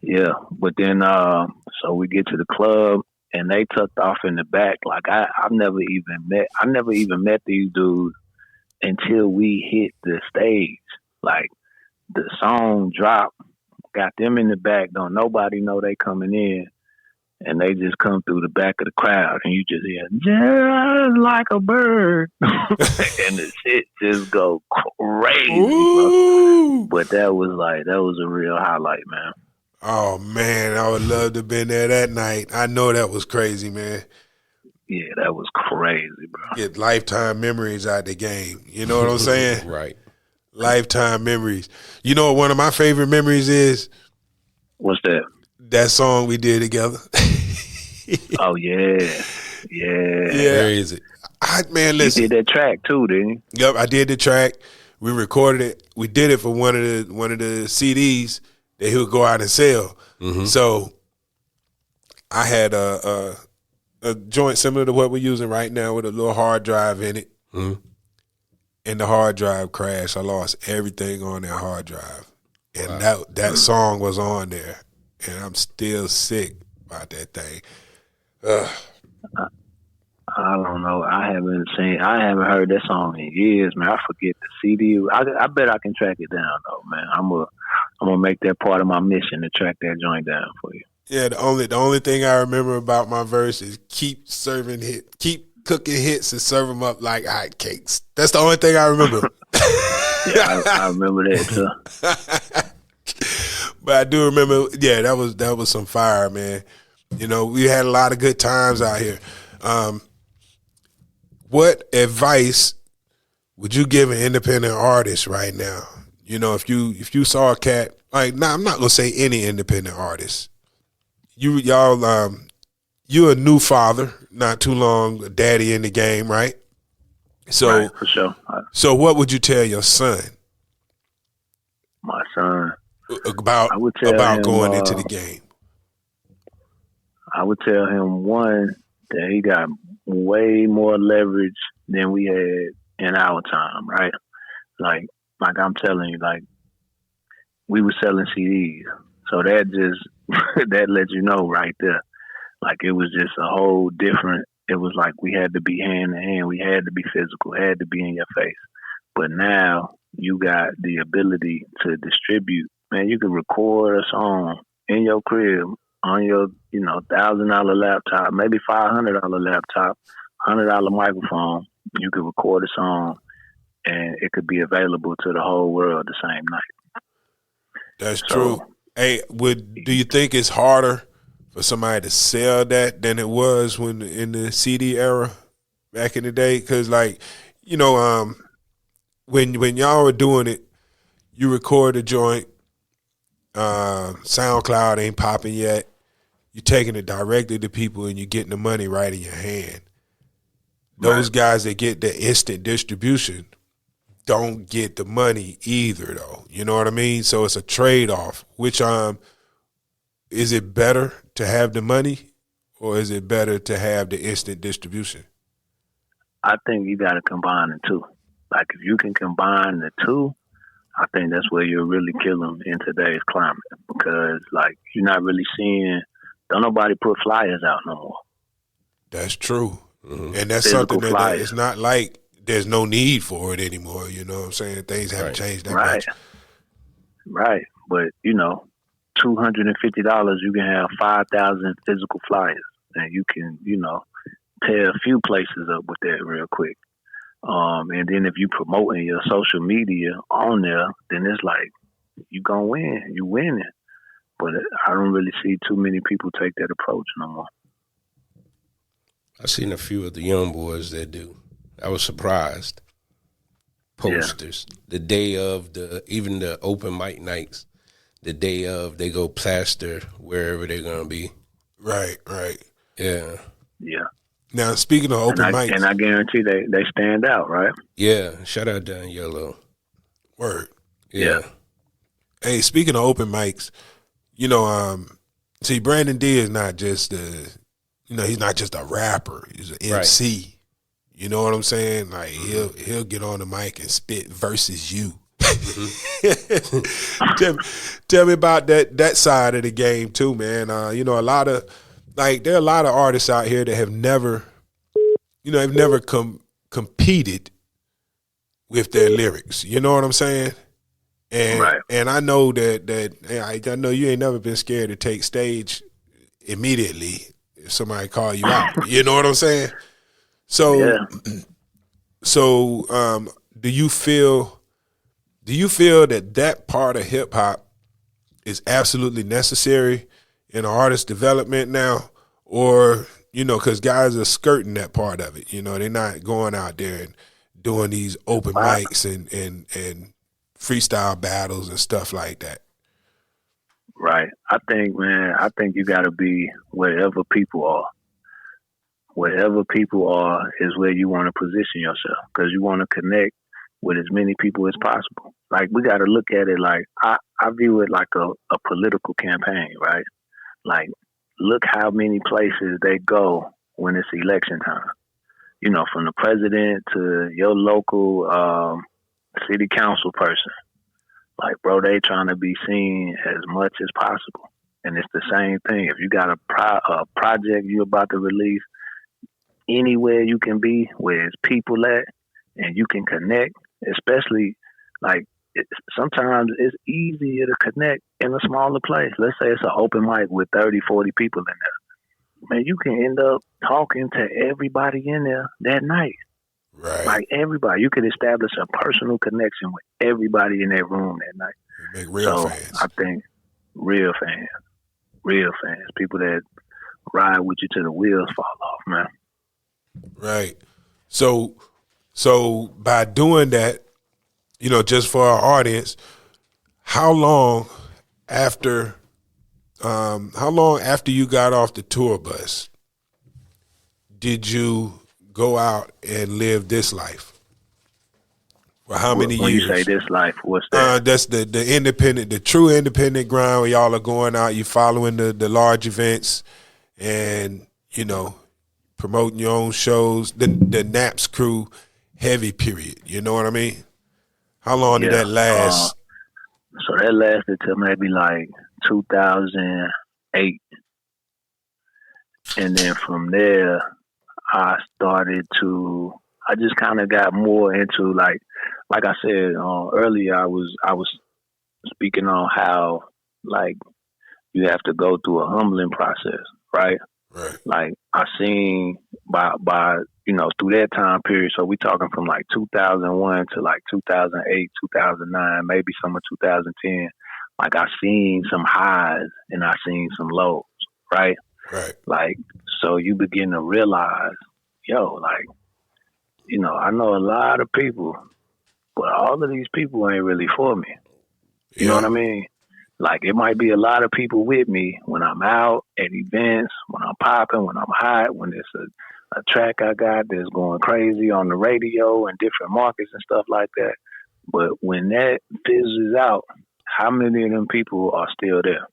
Yeah, but then so we get to the club and they tucked off in the back. Like I never even met these dudes until we hit the stage. Like the song dropped, got them in the back. Don't nobody know they coming in, and they just come through the back of the crowd, and you just hear just like a bird, and the shit just go crazy. Bro. But that was a real highlight, man. Oh, man, I would love to have been there that night. I know that was crazy, man. Yeah, that was crazy, bro. Get lifetime memories out the game. You know what I'm saying? Right. Lifetime memories. You know what one of my favorite memories is? What's that? That song we did together. Oh, yeah. Where is it? Man, listen. You did that track, too, didn't you? Yep, I did the track. We recorded it. We did it for one of the CDs that he would go out and sell. Mm-hmm. So I had a joint similar to what we're using right now with a little hard drive in it. Mm-hmm. And the hard drive crashed. I lost everything on that hard drive. And that song was on there. And I'm still sick about that thing. I don't know. I haven't heard that song in years, man. I forget the CD. I bet I can track it down though, man. I'm gonna make that part of my mission to track that joint down for you. Yeah, the only thing I remember about my verse is keep cooking hits and serve them up like hotcakes. That's the only thing I remember. Yeah, I remember that too. But I do remember, yeah, that was some fire, man. You know, we had a lot of good times out here. What advice would you give an independent artist right now? You know, if you saw a cat, like, nah, I'm not gonna say any independent artist. You're a new father, not too long, a daddy in the game, right? So, right, for sure. So what would you tell your son? My son about going into the game? I would tell him, one, that he got way more leverage than we had in our time, right? Like I'm telling you, like, we were selling CDs. So that just, that lets you know right there. Like it was just a whole different. It was like we had to be hand to hand. We had to be physical. Had to be in your face. But now you got the ability to distribute. Man, you can record a song in your crib on your, $1,000 laptop, maybe $500 laptop, $100 microphone. You could record a song, and it could be available to the whole world the same night. That's true. Hey, do you think it's harder for somebody to sell that than it was when in the CD era back in the day? Because when y'all were doing it, you record a joint, SoundCloud ain't popping yet. You're taking it directly to people and you're getting the money right in your hand. Those guys that get the instant distribution don't get the money either, though. You know what I mean? So it's a trade-off. Which is it better to have the money or is it better to have the instant distribution? I think you got to combine the two. Like if you can combine the two, I think that's where you're really killing in today's climate, because like you're not really seeing. Don't nobody put flyers out no more. That's true. Mm-hmm. And that's Physical something flyers. It's not like there's no need for it anymore. You know what I'm saying? Things haven't changed that much. Right. But, $250, you can have 5,000 physical flyers. And you can, tear a few places up with that real quick. And then if you promoting your social media on there, then it's like, you gonna win. You winning. But I don't really see too many people take that approach no more. I've seen a few of the young boys that do. I was surprised. Posters. Yeah. The day of even the open mic nights, the day of, they go plaster wherever they're going to be. Right. Yeah. Yeah. Now, speaking of open mics. And I guarantee they stand out, right? Yeah. Shout out Don Yellow. Word. Yeah. Hey, speaking of open mics, see, Brandon D is not just he's not just a rapper. He's an MC. Right. You know what I'm saying? Like he'll get on the mic and spit versus you. tell me about that side of the game too, man. There are a lot of artists out here that have never competed with their lyrics. You know what I'm saying? And I know that I know you ain't never been scared to take stage immediately if somebody call you out. You know what I'm saying? So, do you feel that part of hip hop is absolutely necessary in artist development now, or because guys are skirting that part of it? They're not going out there and doing these open mics and freestyle battles and stuff like that. Right. I think you got to be wherever people are. Wherever people are is where you want to position yourself, because you want to connect with as many people as possible. Like, we got to look at it like, I view it like a political campaign, right? Like, look how many places they go when it's election time. From the president to your local city council person. Like, bro, they trying to be seen as much as possible. And it's the same thing. If you got a project you're about to release, anywhere you can be where it's people at and you can connect, especially like sometimes it's easier to connect in a smaller place. Let's say it's an open mic with 30, 40 people in there. Man, you can end up talking to everybody in there that night. Right. Like everybody. You could establish a personal connection with everybody in that room that night. Make real fans. I think real fans. People that ride with you till the wheels fall off, man. Right. So by doing that, just for our audience, how long after you got off the tour bus did you go out and live this life? For how many years? When you say this life, what's that? That's the true independent grind where y'all are going out, you following the large events and, promoting your own shows, the Naps crew heavy period. You know what I mean? How long did that last? So that lasted till maybe like 2008. And then from there, I just kind of got more into like I said earlier, I was speaking on how like you have to go through a humbling process, right? Right. Like I seen by through that time period. So we talking from like 2001 to like 2008, 2009, maybe some of 2010. Like I seen some highs and I seen some lows, right? Right. Like so you begin to realize, like I know a lot of people, but all of these people ain't really for me. You know what I mean? Like it might be a lot of people with me when I'm out at events, when I'm popping, when I'm hot, when it's a track I got that's going crazy on the radio and different markets and stuff like that. But when that fizzles out, how many of them people are still there?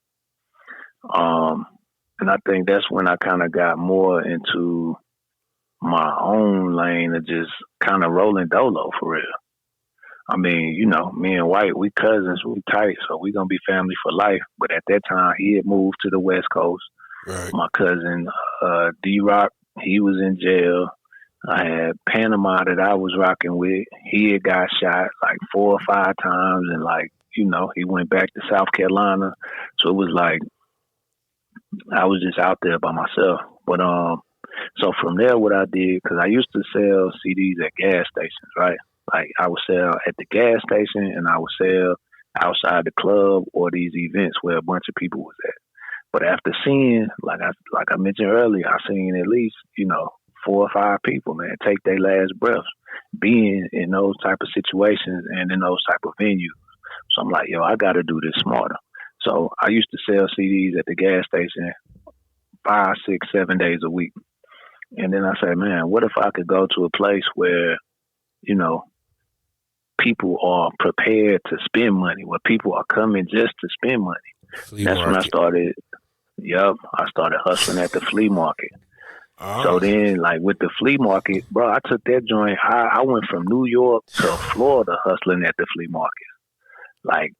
And I think that's when I kind of got more into my own lane of just kind of rolling dolo for real. I mean, me and White, we cousins, we tight, so we gonna be family for life. But at that time, he had moved to the West Coast. Right. My cousin D-Rock, he was in jail. I had Panama that I was rocking with. He had got shot like 4 or 5 times, and he went back to South Carolina. So it was like I was just out there by myself. But so from there, what I did, because I used to sell CDs at gas stations, right? Like I would sell at the gas station and I would sell outside the club or these events where a bunch of people was at. But after seeing, like I mentioned earlier, I seen at least, 4 or 5 people, man, take their last breaths being in those type of situations and in those type of venues. So I'm like, I got to do this smarter. So I used to sell CDs at the gas station 5, 6, 7 days a week. And then I say, man, what if I could go to a place where, people are prepared to spend money, where people are coming just to spend money. That's when I started. I started hustling at the flea market. Oh. So then, like with the flea market, bro, I took that joint. I went from New York to Florida hustling at the flea market. Like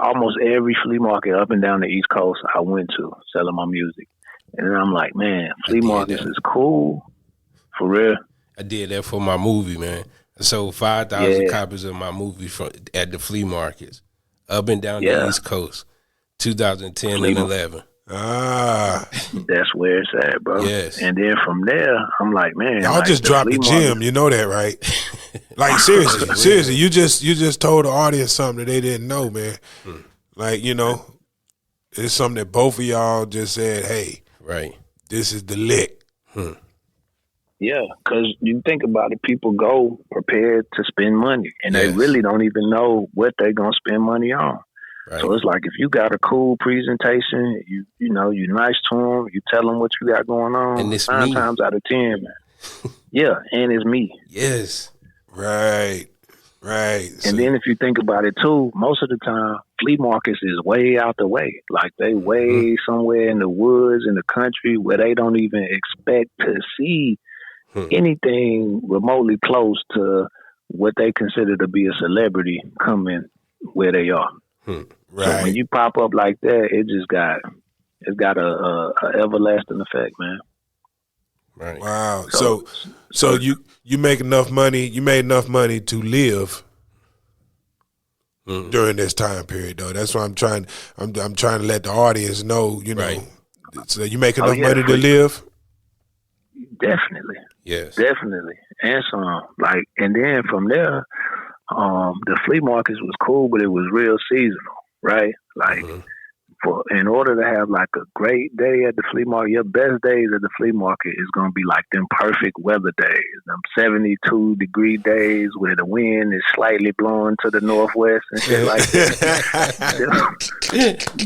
almost every flea market up and down the East Coast I went to selling my music. And then I'm like, man, flea markets is cool. For real. I did that for my movie, man. I sold 5,000 copies of my movie at the flea markets up and down the East Coast, 2010 and 11. That's where it's at, bro. Yes. And then from there, I'm like, man, y'all just dropped the gym. You know that, right? Like seriously, you just told the audience something that they didn't know, man. Like it's something that both of y'all just said. Hey, right, this is the lick. Yeah, because you think about it, people go prepared to spend money, and they really don't even know what they're gonna spend money on. Right. So it's like if you got a cool presentation, you nice to them, you tell them what you got going on. And it's 9 times out of 10, man. Yeah, and it's me. Yes. Right. And then if you think about it too, most of the time, flea markets is way out the way. Like they way somewhere in the woods, in the country, where they don't even expect to see anything remotely close to what they consider to be a celebrity coming where they are. Right. So when you pop up like that, it's got a everlasting effect, man. Right. Wow. So you make enough money. You made enough money to live during this time period, though. That's why I'm trying to let the audience know. Right. So you make enough money to live. Definitely. Yes. Definitely. And some and then from there, the flea markets was cool, but it was real seasonal, right? Like in order to have like a great day at the flea market, your best days at the flea market is gonna be like them perfect weather days, them 72-degree days where the wind is slightly blowing to the northwest and shit like that.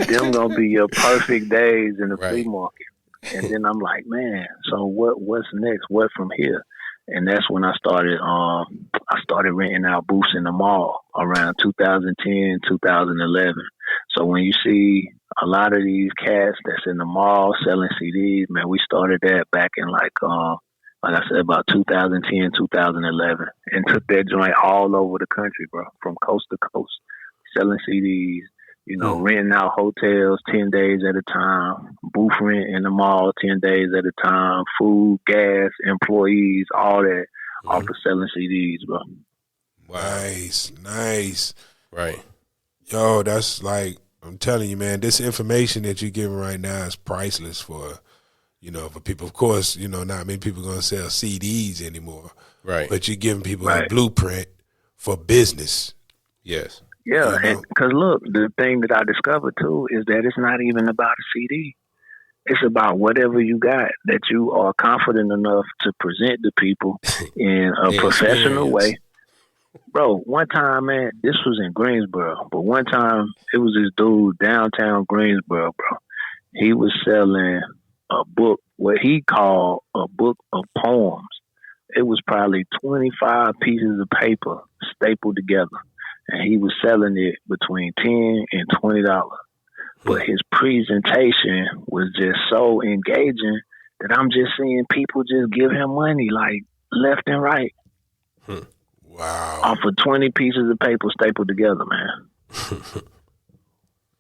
them gonna be your perfect days in the flea market. And then I'm like, man, so what's next? What from here? And that's when I started renting out booths in the mall around 2010, 2011. So when you see a lot of these cats that's in the mall selling CDs, man, we started that back in like I said, about 2010, 2011, and took that joint all over the country, bro, from coast to coast, selling CDs, Renting out hotels 10 days at a time, booth rent in the mall 10 days at a time, food, gas, employees, all that off of selling CDs, bro. Wow. Nice. Right. Yo, that's like, I'm telling you, man, this information that you're giving right now is priceless for people. Of course, not many people are going to sell CDs anymore. Right. But you're giving people a blueprint for business. Yes. Yeah, because look, the thing that I discovered too is that it's not even about a CD. It's about whatever you got that you are confident enough to present to people in a professional way. Bro, one time, man, this was in Greensboro, but one time it was this dude downtown Greensboro, bro. He was selling a book, what he called a book of poems. It was probably 25 pieces of paper stapled together. And he was selling it between $10 and $20. But his presentation was just so engaging that I'm just seeing people just give him money like left and right. Wow. Off of 20 pieces of paper stapled together, man.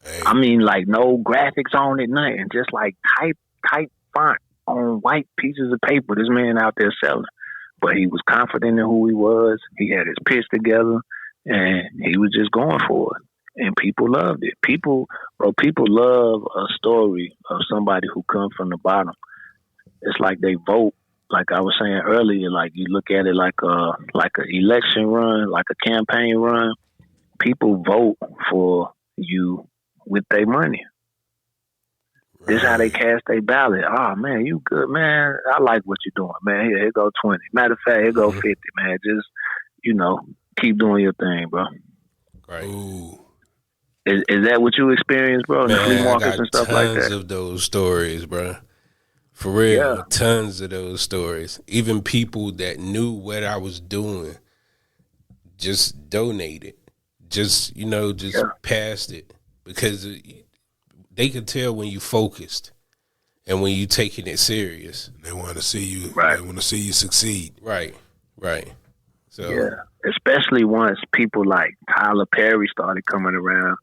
Hey. I mean, like no graphics on it, nothing. Just like type font on white pieces of paper. This man out there selling. But he was confident in who he was. He had his pitch together. And he was just going for it. And people loved it. People love a story of somebody who comes from the bottom. It's like they vote, like I was saying earlier, like you look at it like an election run, like a campaign run. People vote for you with their money. Right. This is how they cast their ballot. Oh, man, you good, man. I like what you're doing, man. Here go 20. Matter of fact, here go 50, man. Just, keep doing your thing, bro. Right. Ooh. Is that what you experienced, bro? In the flea markets and stuff like that? Tons of those stories, bro. For real, tons of those stories. Even people that knew what I was doing just donated, just passed it because they could tell when you focused and when you taking it serious. They want to see you. Right. They want to see you succeed. Right. So especially once people like Tyler Perry started coming around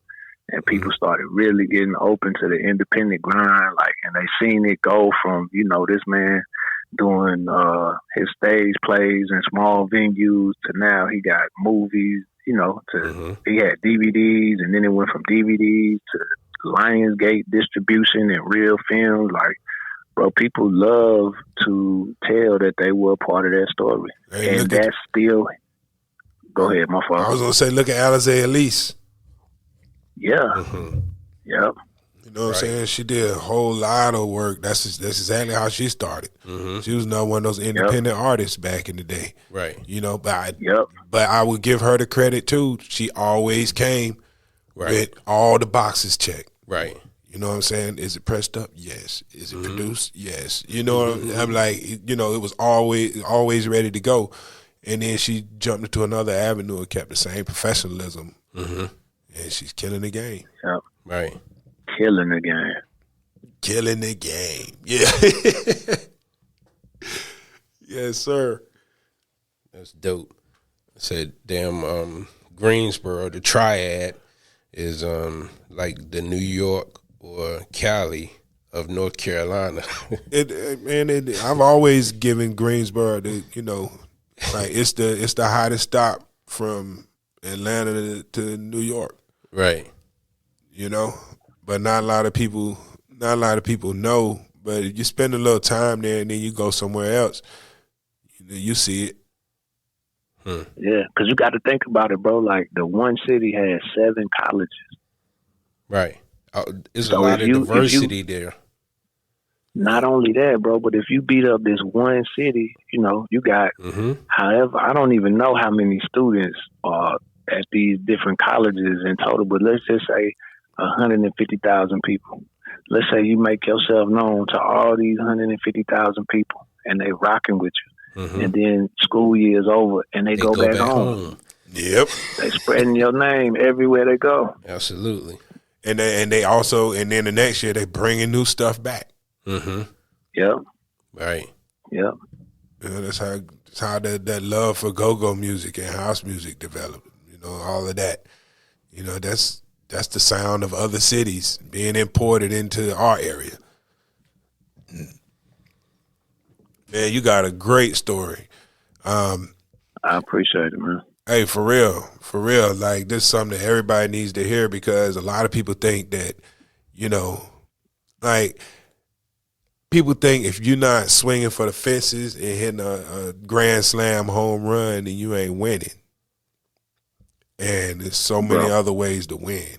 and people started really getting open to the independent grind, like, and they seen it go from, this man doing his stage plays in small venues to now he got movies, he had DVDs and then it went from DVDs to Lionsgate distribution and real films. Like, bro, people love to tell that they were a part of that story. Hey, and that's still... Go ahead, my father. I was going to say, look at Alizé Elise. Yeah. Yep. You know what I'm saying? She did a whole lot of work. That's exactly how she started. She was not one of those independent artists back in the day. Right. But I would give her the credit, too. She always came with all the boxes checked. Right. You know what I'm saying? Is it pressed up? Yes. Is it produced? Yes. You know, I'm like, it was always ready to go. And then she jumped into another avenue and kept the same professionalism. And she's killing the game. Yep. Right. Killing the game. Killing the game. Yeah. Yes, sir. That's dope. I said, damn, Greensboro, the Triad is like the New York or Cali of North Carolina. I've always given Greensboro the, like it's the hottest stop from Atlanta to New York. Right. But not a lot of people know. But if you spend a little time there and then you go somewhere else, you see it. Yeah, because you got to think about it, bro. Like the one city has 7 colleges. Right. There's a lot of diversity there. Not only that, bro, but if you beat up this one city, you got, however, I don't even know how many students are at these different colleges in total, but let's just say 150,000 people. Let's say you make yourself known to all these 150,000 people and they rocking with you. And then school year's over and they go back home. Yep. They spreading your name everywhere they go. Absolutely. And they also, and then the next year they bringing new stuff back. Yep. Right. Yep. That's how that love for go-go music and house music developed. All of that. That's that's the sound of other cities being imported into our area. Man, you got a great story. I appreciate it, man. Hey, for real. Like, this is something that everybody needs to hear, because a lot of people think that, like, people think if you're not swinging for the fences and hitting a grand slam home run, then you ain't winning. And there's so many other ways to win.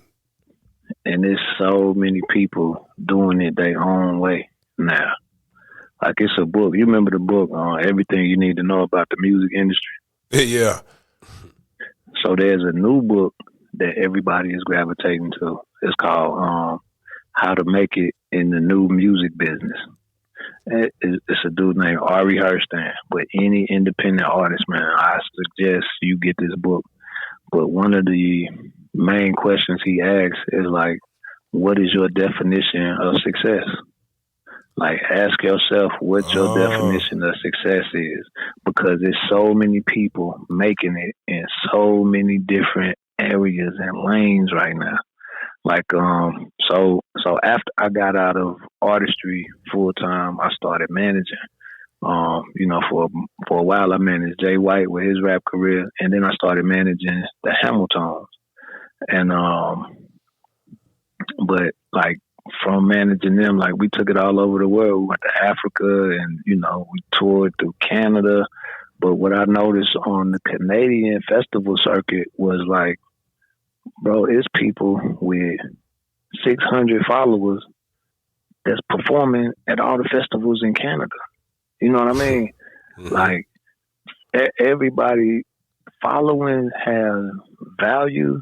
And there's so many people doing it their own way now. Like, it's a book. You remember the book, Everything You Need to Know About the Music Industry? Yeah. So there's a new book that everybody is gravitating to. It's called How to Make It in the New Music Business. It's a dude named Ari Herstand. But any independent artist, man, I suggest you get this book. But one of the main questions he asks is like, what is your definition of success? Like, ask yourself what your definition of success is, because there's so many people making it in so many different areas and lanes right now. Like, so after I got out of artistry full time, I started managing. For a while I managed Jay White with his rap career, and then I started managing the Hamiltons. And but like, from managing them, like, we took it all over the world. We went to Africa, and we toured through Canada. But what I noticed on the Canadian festival circuit was like, bro, it's people with 600 followers that's performing at all the festivals in Canada. You know what I mean? Mm-hmm. Like, everybody following has value,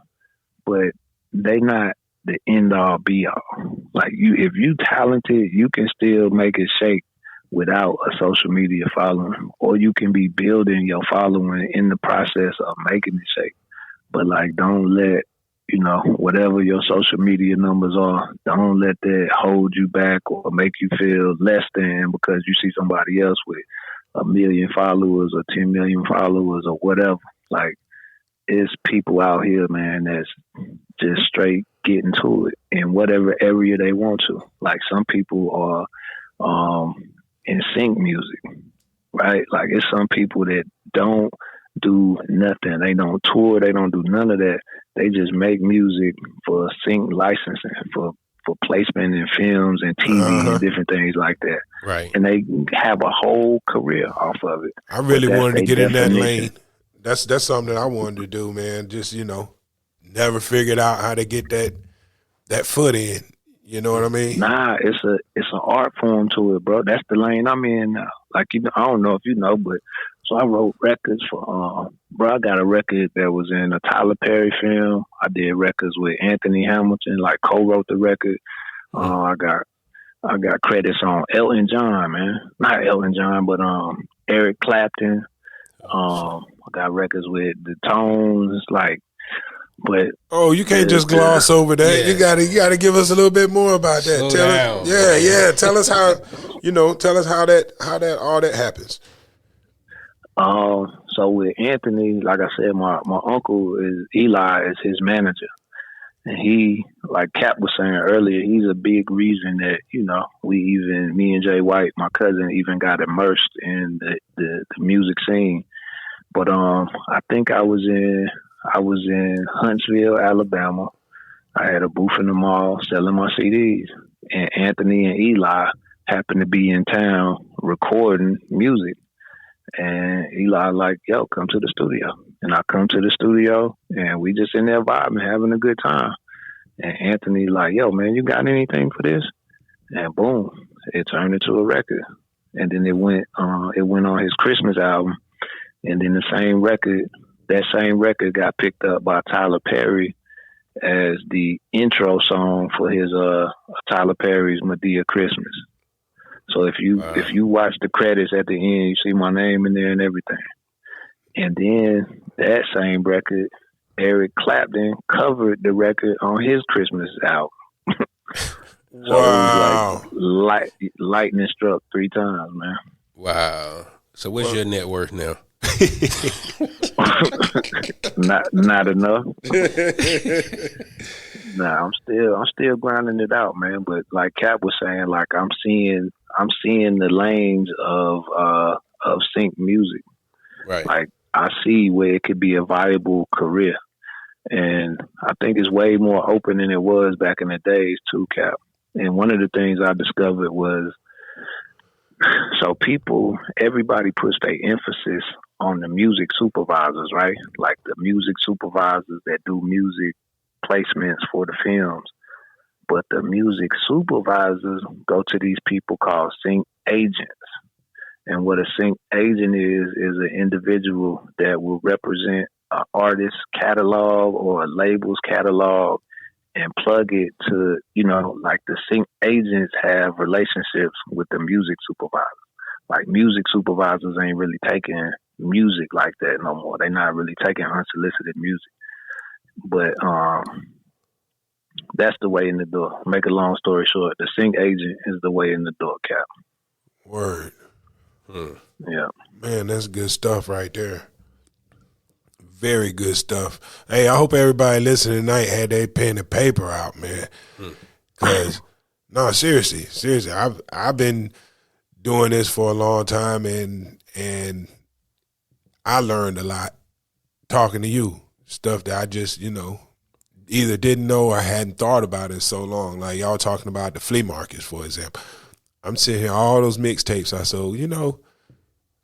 but they not the end all be all. Like, if you talented, you can still make it shake without a social media following, or you can be building your following in the process of making it shake. But like, don't let whatever your social media numbers are, don't let that hold you back or make you feel less than because you see somebody else with 1 million followers or 10 million followers or whatever. Like, it's people out here, man, that's just straight getting to it in whatever area they want to. Like, some people are in sync music, right? Like, it's some people that don't do nothing. They don't tour. They don't do none of that. They just make music for sync licensing, for placement in films and TV and different things like that. Right. And they have a whole career off of it. I really wanted to get in that lane. That's something that I wanted to do, man. Just, never figured out how to get that foot in. You know what I mean? Nah, it's an art form to it, bro. That's the lane I'm in now. Like, I don't know if you know, but so I wrote records for, I got a record that was in a Tyler Perry film. I did records with Anthony Hamilton, like co-wrote the record. I got credits on Elton John, man. Not Elton John, but Eric Clapton. I got records with the Tones, like. But you can't just gloss over that. Yeah. You gotta give us a little bit more about that. Slow down. Tell us how all that happens. So with Anthony, like I said, my uncle is Eli, is his manager. And he, like Cap was saying earlier, he's a big reason that, me and Jay White, my cousin, even got immersed in the music scene. But I think I was in Huntsville, Alabama. I had a booth in the mall selling my CDs. And Anthony and Eli happened to be in town recording music. And Eli like, yo, come to the studio. And I come to the studio, and we just in there vibing, having a good time. And Anthony like, yo, man, you got anything for this? And boom, it turned into a record. And then it went on his Christmas album. And then that same record got picked up by Tyler Perry as the intro song for his Tyler Perry's Medea Christmas. So if you watch the credits at the end, you see my name in there and everything. And then that same record, Eric Clapton covered the record on his Christmas album. So wow. It was like lightning struck 3 times, man. Wow. So what's your net worth now? Not enough. Nah, I'm still grinding it out, man. But like Cap was saying, like I'm seeing the lanes of sync music. Right. Like I see where it could be a viable career, and I think it's way more open than it was back in the days too, Cap. And one of the things I discovered was, so everybody puts their emphasis on the music supervisors, right? Like the music supervisors that do music placements for the films. But the music supervisors go to these people called sync agents. And what a sync agent is an individual that will represent an artist's catalog or a label's catalog and plug it to, like the sync agents have relationships with the music supervisors. Like music supervisors ain't really taking music like that no more. They're not really taking unsolicited music. But that's the way in the door. Make a long story short, the sync agent is the way in the door, Cap. Word. Yeah. Man, that's good stuff right there. Very good stuff. Hey, I hope everybody listening tonight had their pen and paper out, man. Because, no, seriously, I've been doing this for a long time, and I learned a lot talking to you. Stuff that I just, either didn't know or hadn't thought about in so long. Like y'all talking about the flea markets, for example. I'm sitting here, all those mixtapes I sold,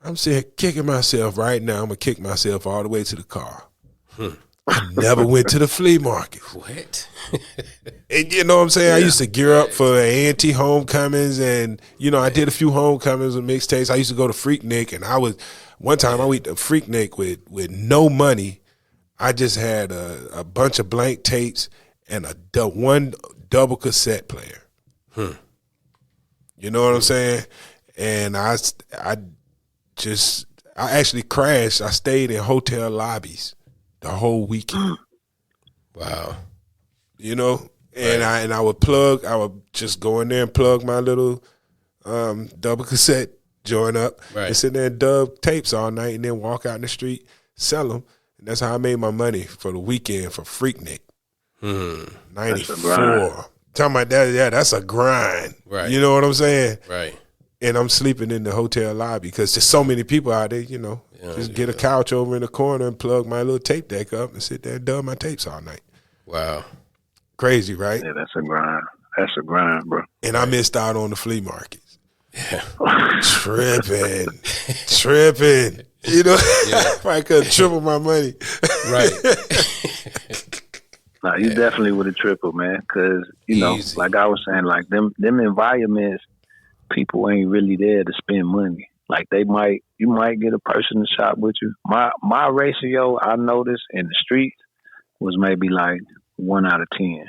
I'm sitting here kicking myself right now. I'm going to kick myself all the way to the car. I never went to the flea market. What? And you know what I'm saying? Yeah. I used to gear up for A&T homecomings, and, I did a few homecomings with mixtapes. I used to go to Freaknik, and one time I went to Freaknik with no money. I just had a bunch of blank tapes and one double cassette player. You know what I'm saying? And I actually crashed. I stayed in hotel lobbies the whole weekend. Wow. And I would just go in there and plug my little double cassette joint up and sit there and dub tapes all night and then walk out in the street, sell them. And that's how I made my money for the weekend for Freaknik. 94. Talking about that, yeah, that's a grind. Right. You know what I'm saying? Right. And I'm sleeping in the hotel lobby because there's so many people out there, just get a couch over in the corner and plug my little tape deck up and sit there and dub my tapes all night. Wow. Crazy, right? Yeah, that's a grind. That's a grind, bro. And I missed out on the flea markets. Yeah. Tripping. Probably could have tripled my money. Right. No, you definitely would have tripled, man. Because, Easy. like I was saying, like them environments, people ain't really there to spend money. Like you might get a person to shop with you. My ratio I noticed in the streets was maybe like 1 out of 10.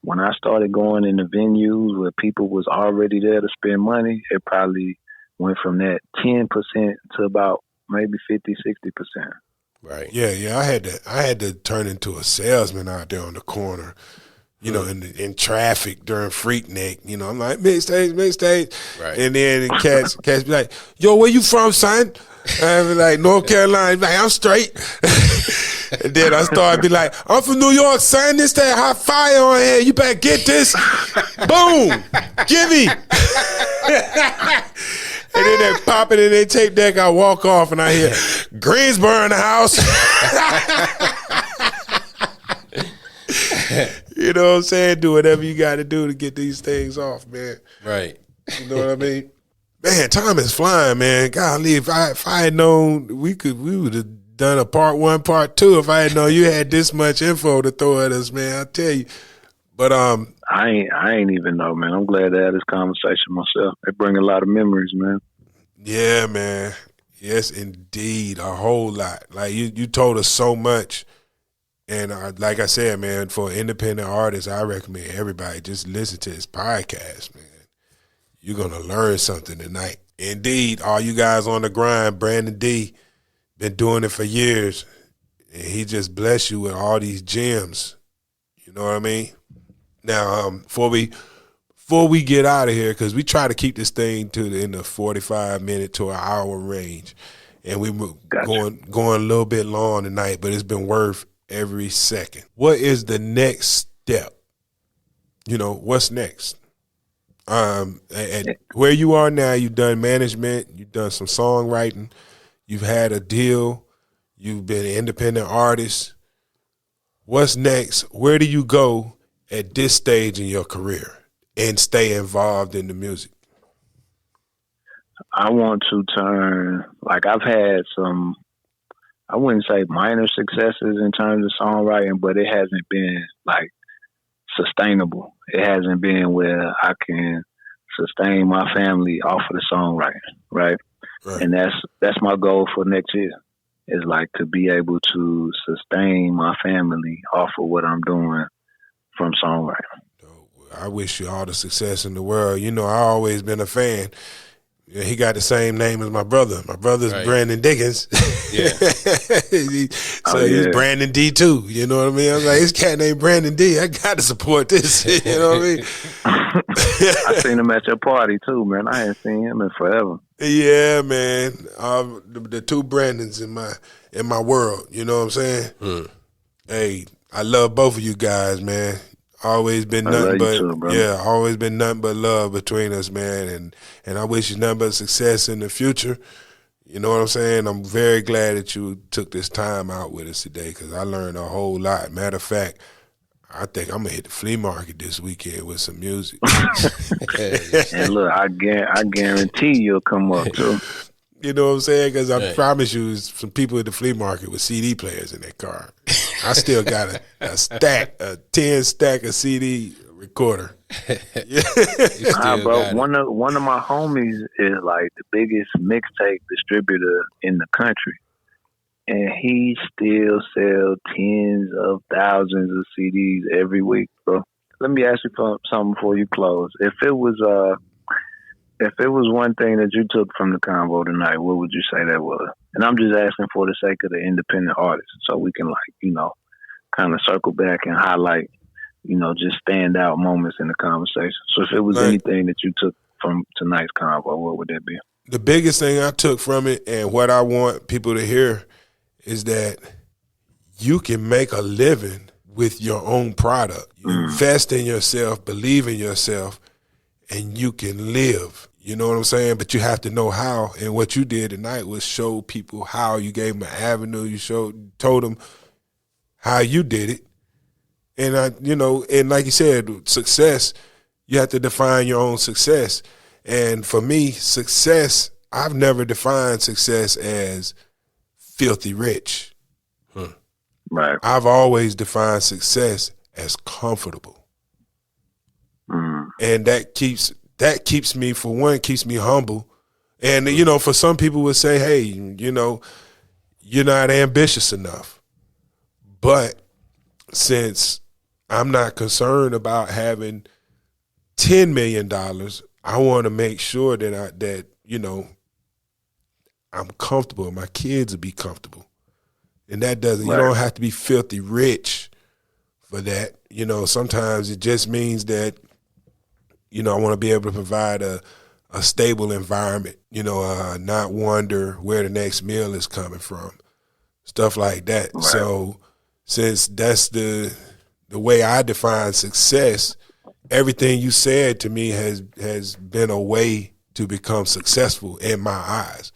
When I started going in the venues where people was already there to spend money, it probably went from that 10% to about maybe 50, 60%. Right. Yeah. I had to turn into a salesman out there on the corner. In traffic during Freaknik, I'm like, mixtape. Right. And then cats be like, yo, where you from, son? I be like, North Carolina. Like, I'm straight. And then I started be like, I'm from New York, son. This that hot fire on here. You better get this. Boom. Gimme. And then they pop it in their tape deck. I walk off and I hear Greensboro in the house. You know what I'm saying? Do whatever you got to do to get these things off, man. Right. You know what I mean? Man, time is flying, man. Golly, if I had known we would have done a part 1, part 2. If I had known you had this much info to throw at us, man, I tell you. But I ain't even know, man. I'm glad to have this conversation myself. It bring a lot of memories, man. Yeah, man. Yes, indeed, a whole lot. Like you told us so much. And like I said, man, for independent artists, I recommend everybody just listen to this podcast, man. You're going to learn something tonight. Indeed, all you guys on the grind, Brandon D, been doing it for years. And he just bless you with all these gems. You know what I mean? Now, before we get out of here, because we try to keep this thing in the 45-minute to an hour range. And we going a little bit long tonight, but it's been worth every second. What is the next step what's next? At where you are now, you've done management, you've done some songwriting, you've had a deal, you've been an independent artist. What's next? Where do you go at this stage in your career and stay involved in the music? I want to turn, like I've had some, I wouldn't say minor successes in terms of songwriting, but it hasn't been like sustainable. It hasn't been where I can sustain my family off of the songwriting, right? And that's my goal for next year, is like to be able to sustain my family off of what I'm doing from songwriting. I wish you all the success in the world. I always been a fan. He got the same name as my brother. My brother's Brandon Dickens. Yeah. He's Brandon D too. You know what I mean? I was like, this cat named Brandon D. I got to support this. You know what I mean? I seen him at your party too, man. I ain't seen him in forever. Yeah, man. The two Brandons in my world. You know what I'm saying? Hey, I love both of you guys, man. Always been nothing but love between us, man. And I wish you nothing but success in the future. You know what I'm saying? I'm very glad that you took this time out with us today, because I learned a whole lot. Matter of fact, I think I'm gonna hit the flea market this weekend with some music. And look, I guarantee you'll come up too. You know what I'm saying? Because I promise you, some people at the flea market with CD players in their car. I still got a 10 stack of CD recorder. Bro, one of my homies is like the biggest mixtape distributor in the country, and he still sells tens of thousands of CDs every week, bro. Let me ask you something before you close. If it was one thing that you took from the convo tonight, what would you say that was? And I'm just asking for the sake of the independent artists, so we can kind of circle back and highlight, just standout moments in the conversation. So if it was anything that you took from tonight's convo, what would that be? The biggest thing I took from it, and what I want people to hear, is that you can make a living with your own product. You invest in yourself, believe in yourself, and you can live. You know what I'm saying? But you have to know how. And what you did tonight was show people how. You gave them an avenue. You told them how you did it. And and like you said, success, you have to define your own success. And for me, success, I've never defined success as filthy rich. Right. I've always defined success as comfortable. And that keeps me, for one, keeps me humble. And, for some people would say, hey, you're not ambitious enough. But since I'm not concerned about having $10 million, I want to make sure that I'm comfortable and my kids will be comfortable. And that doesn't, you don't have to be filthy rich for that. Sometimes it just means that, I want to be able to provide a stable environment, not wonder where the next meal is coming from, stuff like that. Right. So since that's the way I define success, everything you said to me has been a way to become successful in my eyes.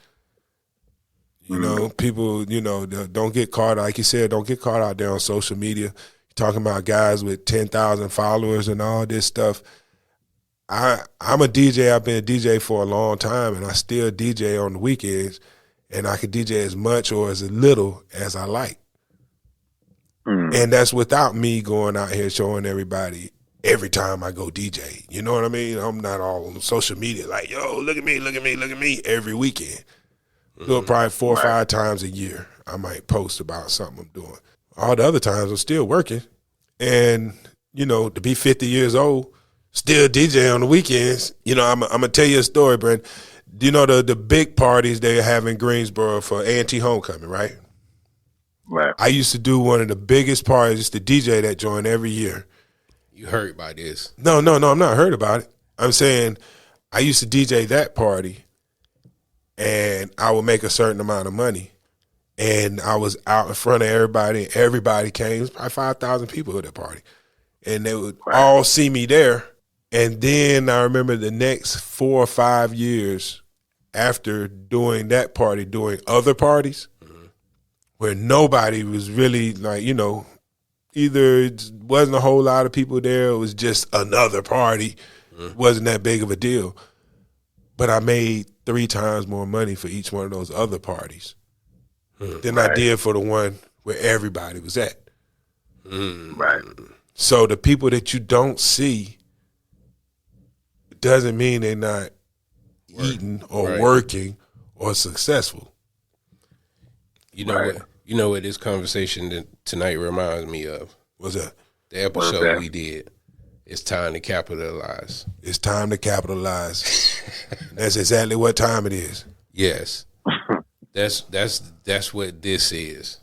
People, don't get caught, like you said, don't get caught out there on social media talking about guys with 10,000 followers and all this stuff. I'm a DJ. I've been a DJ for a long time, and I still DJ on the weekends, and I can DJ as much or as little as I like. And that's without me going out here showing everybody every time I go DJ. You know what I mean? I'm not all on social media like, yo, look at me every weekend. Do it probably 4 or 5 times a year. I might post about something I'm doing. All the other times I'm still working. And, to be 50 years old, still DJ on the weekends. I'm going to tell you a story, Brent. Do you know the big parties they have in Greensboro for A&T Homecoming, right? Right. I used to do one of the biggest parties, just to DJ that joint every year. You heard about this? No, I'm not heard about it. I'm saying I used to DJ that party, and I would make a certain amount of money. And I was out in front of everybody. Everybody came. It was probably 5,000 people at that party. and they would all see me there. And then I remember the next 4 or 5 years after doing that party, doing other parties where nobody was really like, you know, either it wasn't a whole lot of people there, it was just another party. It wasn't that big of a deal. But I made 3 times more money for each one of those other parties than I did for the one where everybody was at. Right. So the people that you don't see doesn't mean they're not eating or working or successful. You know what? You know what this conversation tonight reminds me of? What's that? The episode we did. It's time to capitalize. It's time to capitalize. That's exactly what time it is. Yes. That's what this is.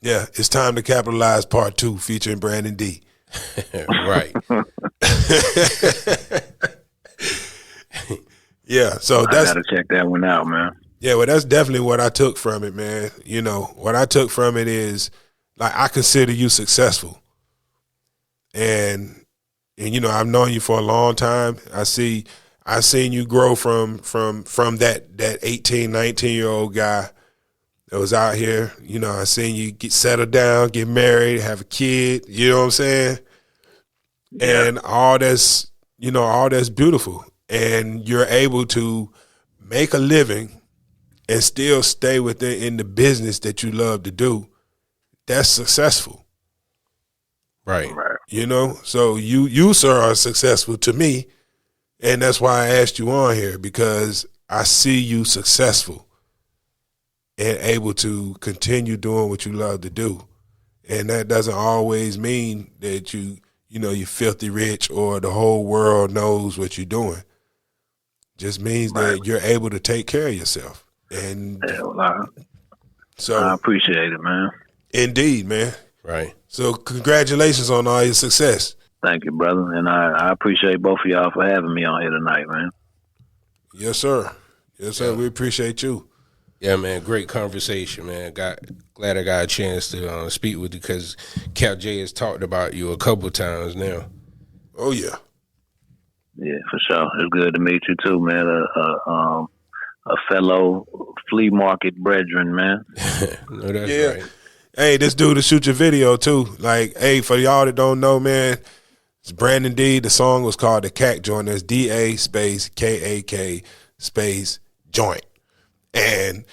Yeah, it's time to capitalize part 2 featuring Brandon D. Right. Yeah, so I gotta check that one out, man. Yeah, well, that's definitely what I took from it, man. You know, what I took from it is, like, I consider you successful. And you know, I've known you for a long time. I seen you grow from that 18, 19-year-old guy that was out here. You know, I seen you get settled down, get married, have a kid, you know what I'm saying? Yeah. And all that's beautiful. And you're able to make a living and still stay in the business that you love to do. That's successful. Right. You know, so you sir are successful to me, and that's why I asked you on here, because I see you successful and able to continue doing what you love to do. And that doesn't always mean that you're filthy rich or the whole world knows what you're doing. Just means that you're able to take care of yourself. And so I appreciate it, man. Indeed, man. Right. So congratulations on all your success. Thank you, brother. And I appreciate both of y'all for having me on here tonight, man. Yes, sir. Yes, sir. Yeah. We appreciate you. Yeah, man. Great conversation, man. Glad I got a chance to speak with you, because Cap J has talked about you a couple times now. Oh, yeah. Yeah, for sure. It's good to meet you, too, man. A fellow flea market brethren, man. No, that's right. Hey, this dude to shoot your video too. Like, hey, for y'all that don't know, man, it's Brandon D. The song was called The Kak Joint. That's DA space KAK space joint. And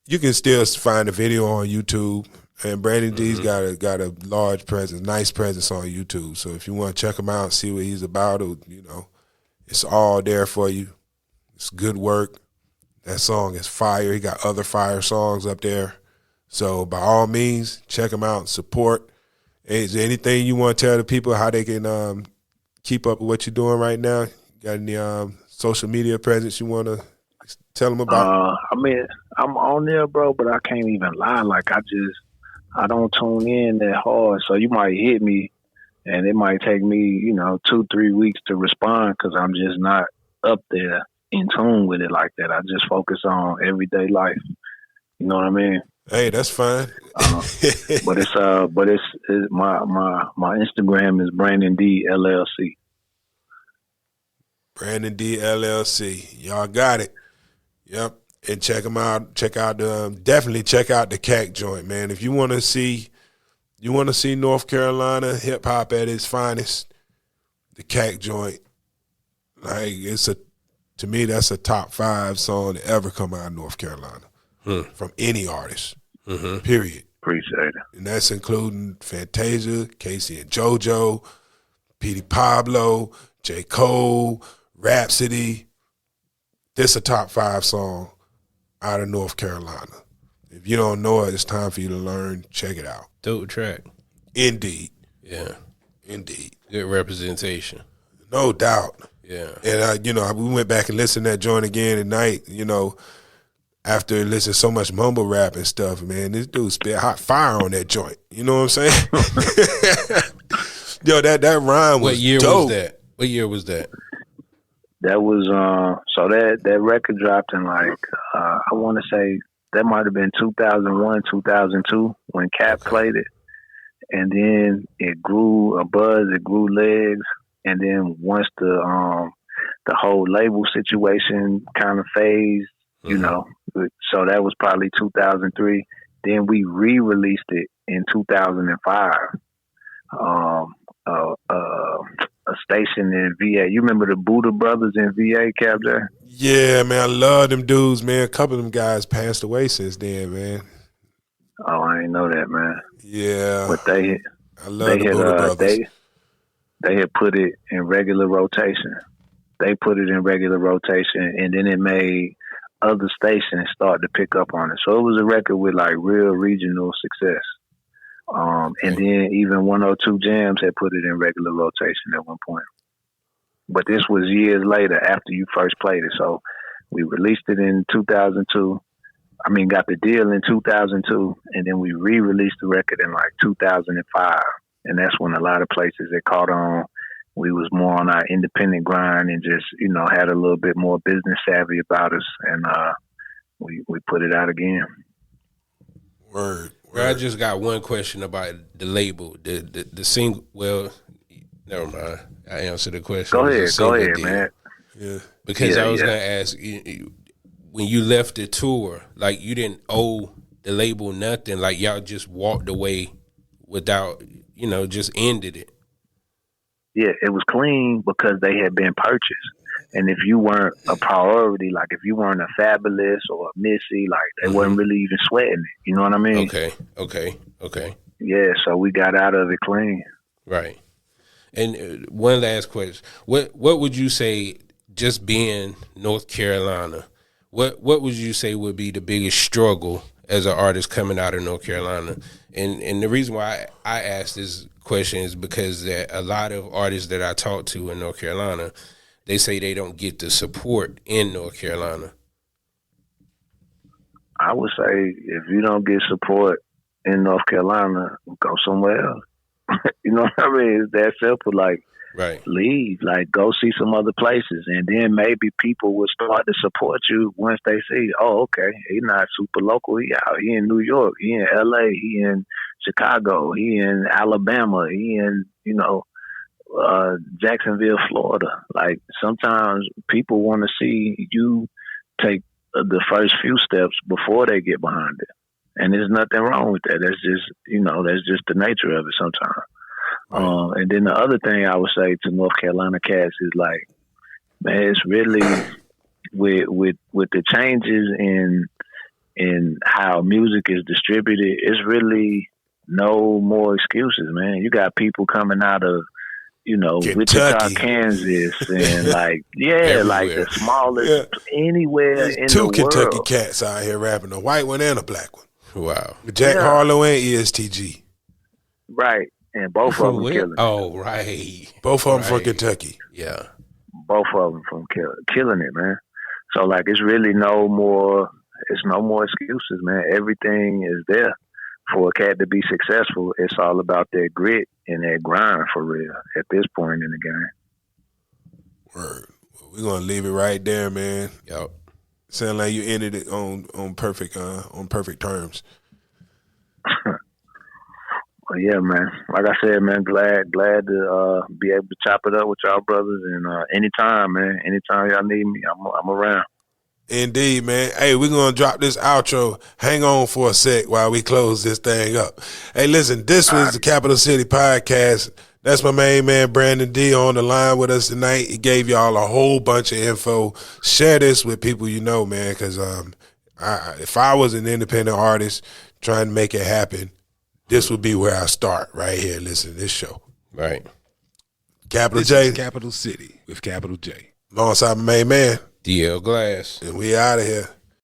you can still find the video on YouTube. And Brandon D's got a large presence, nice presence on YouTube. So if you want to check him out, see what he's about, you know, it's all there for you. It's good work. That song is fire. He got other fire songs up there. So by all means, check them out and support. Is there anything you want to tell the people how they can keep up with what you're doing right now? Got any social media presence you want to tell them about? I mean, I'm on there, bro, but I can't even lie. Like, I don't tune in that hard. So you might hit me, and it might take me, 2-3 weeks to respond, because I'm just not up there in tune with it like that. I just focus on everyday life. You know what I mean? Hey, that's fine. But it's my Instagram is Brandon D LLC. Brandon D LLC. Y'all got it. Yep. And check them out. Definitely check out the Kak Joint, man. If you want to see North Carolina hip hop at its finest, the Kak Joint, like, to me, that's a top 5 song to ever come out of North Carolina. From any artist, period. Appreciate it. And that's including Fantasia, Casey and JoJo, Petey Pablo, J. Cole, Rhapsody. This a top 5 song out of North Carolina. If you don't know it, it's time for you to learn. Check it out. Dope track. Indeed. Yeah. Indeed. Good representation. No doubt. Yeah. And, we went back and listened to that joint again tonight, after listening to so much mumble rap and stuff, man. This dude spit hot fire on that joint. You know what I'm saying? Yo, that rhyme was dope. What year was that? That was so that record dropped in I want to say that might have been 2001, 2002 when Cap played it, and then it grew a buzz, it grew legs, and then once the whole label situation kind of phased, you know, so that was probably 2003. Then we re-released it in 2005. A station in VA. You remember the Buddha Brothers in VA, Cap J? Yeah, man, I love them dudes, man. A couple of them guys passed away since then, man. Oh, I didn't know that, man. Yeah, but I love the Buddha Brothers. They had put it in regular rotation. They put it in regular rotation, and then it made other stations start to pick up on it. So it was a record with like real regional success. And then even 102 Jams had put it in regular rotation at one point. But this was years later after you first played it. So we released it in 2002. I mean, got the deal in 2002, and then we re-released the record in like 2005. And that's when a lot of places that caught on. We was more on our independent grind and just, you know, had a little bit more business savvy about us. And we put it out again. Word. I just got one question about the label, the single. Well, never mind. I answered the question. Go ahead, man. Yeah. Because I was gonna ask you, when you left the tour, like you didn't owe the label nothing. Like y'all just walked away without, you know, just ended it. Yeah, it was clean because they had been purchased. And if you weren't a priority, like if you weren't a Fabulous or a Missy, like they wasn't really even sweating it. You know what I mean? Okay. Yeah, so we got out of it clean. Right. And one last question: What would you say, just being North Carolina? What would you say would be the biggest struggle as an artist coming out of North Carolina? And the reason why I asked this question is because that a lot of artists that I talk to in North Carolina, they say they don't get the support in North Carolina. I would say if you don't get support in North Carolina, go somewhere else. You know what I mean? It's that simple. Like, right. Leave. Like, go see some other places. And then maybe people will start to support you once they see, oh, okay, he's not super local. He out. He in New York. He in L.A. He in Chicago. He in Alabama. He in, you know, Jacksonville, Florida. Like, sometimes people want to see you take the first few steps before they get behind it. And there's nothing wrong with that. That's just, you know, that's just the nature of it sometimes. Right. And then the other thing I would say to North Carolina cats is like, man, it's really with the changes in how music is distributed, it's really no more excuses, man. You got people coming out of, you know, Wichita, Kansas, and like, like the smallest anywhere There's in the two world. Kentucky cats out here rapping, a white one and a black one. Wow. Jack Harlow and ESTG. Right. And both of them killing it. Oh, right. Both of them from Kentucky. Yeah. Both of them from killing it, man. So, like, it's really no more excuses, man. Everything is there for a cat to be successful. It's all about their grit and their grind for real at this point in the game. Word. Well, we're going to leave it right there, man. Yep. Sound like you ended it on perfect terms. Well, yeah, man. Like I said, man, glad to be able to chop it up with y'all brothers. And anytime, man, anytime y'all need me, I'm around. Indeed, man. Hey, we're going to drop this outro. Hang on for a sec while we close this thing up. Hey, listen, this was the Capital City Podcast. That's my main man, Brandon D, on the line with us tonight. He gave y'all a whole bunch of info. Share this with people you know, man, because if I was an independent artist trying to make it happen, this would be where I start, right here. Listen to this show. Right. Capital This J. is Capital City with Capital J. Alongside my main man. DL Glass. And we out of here.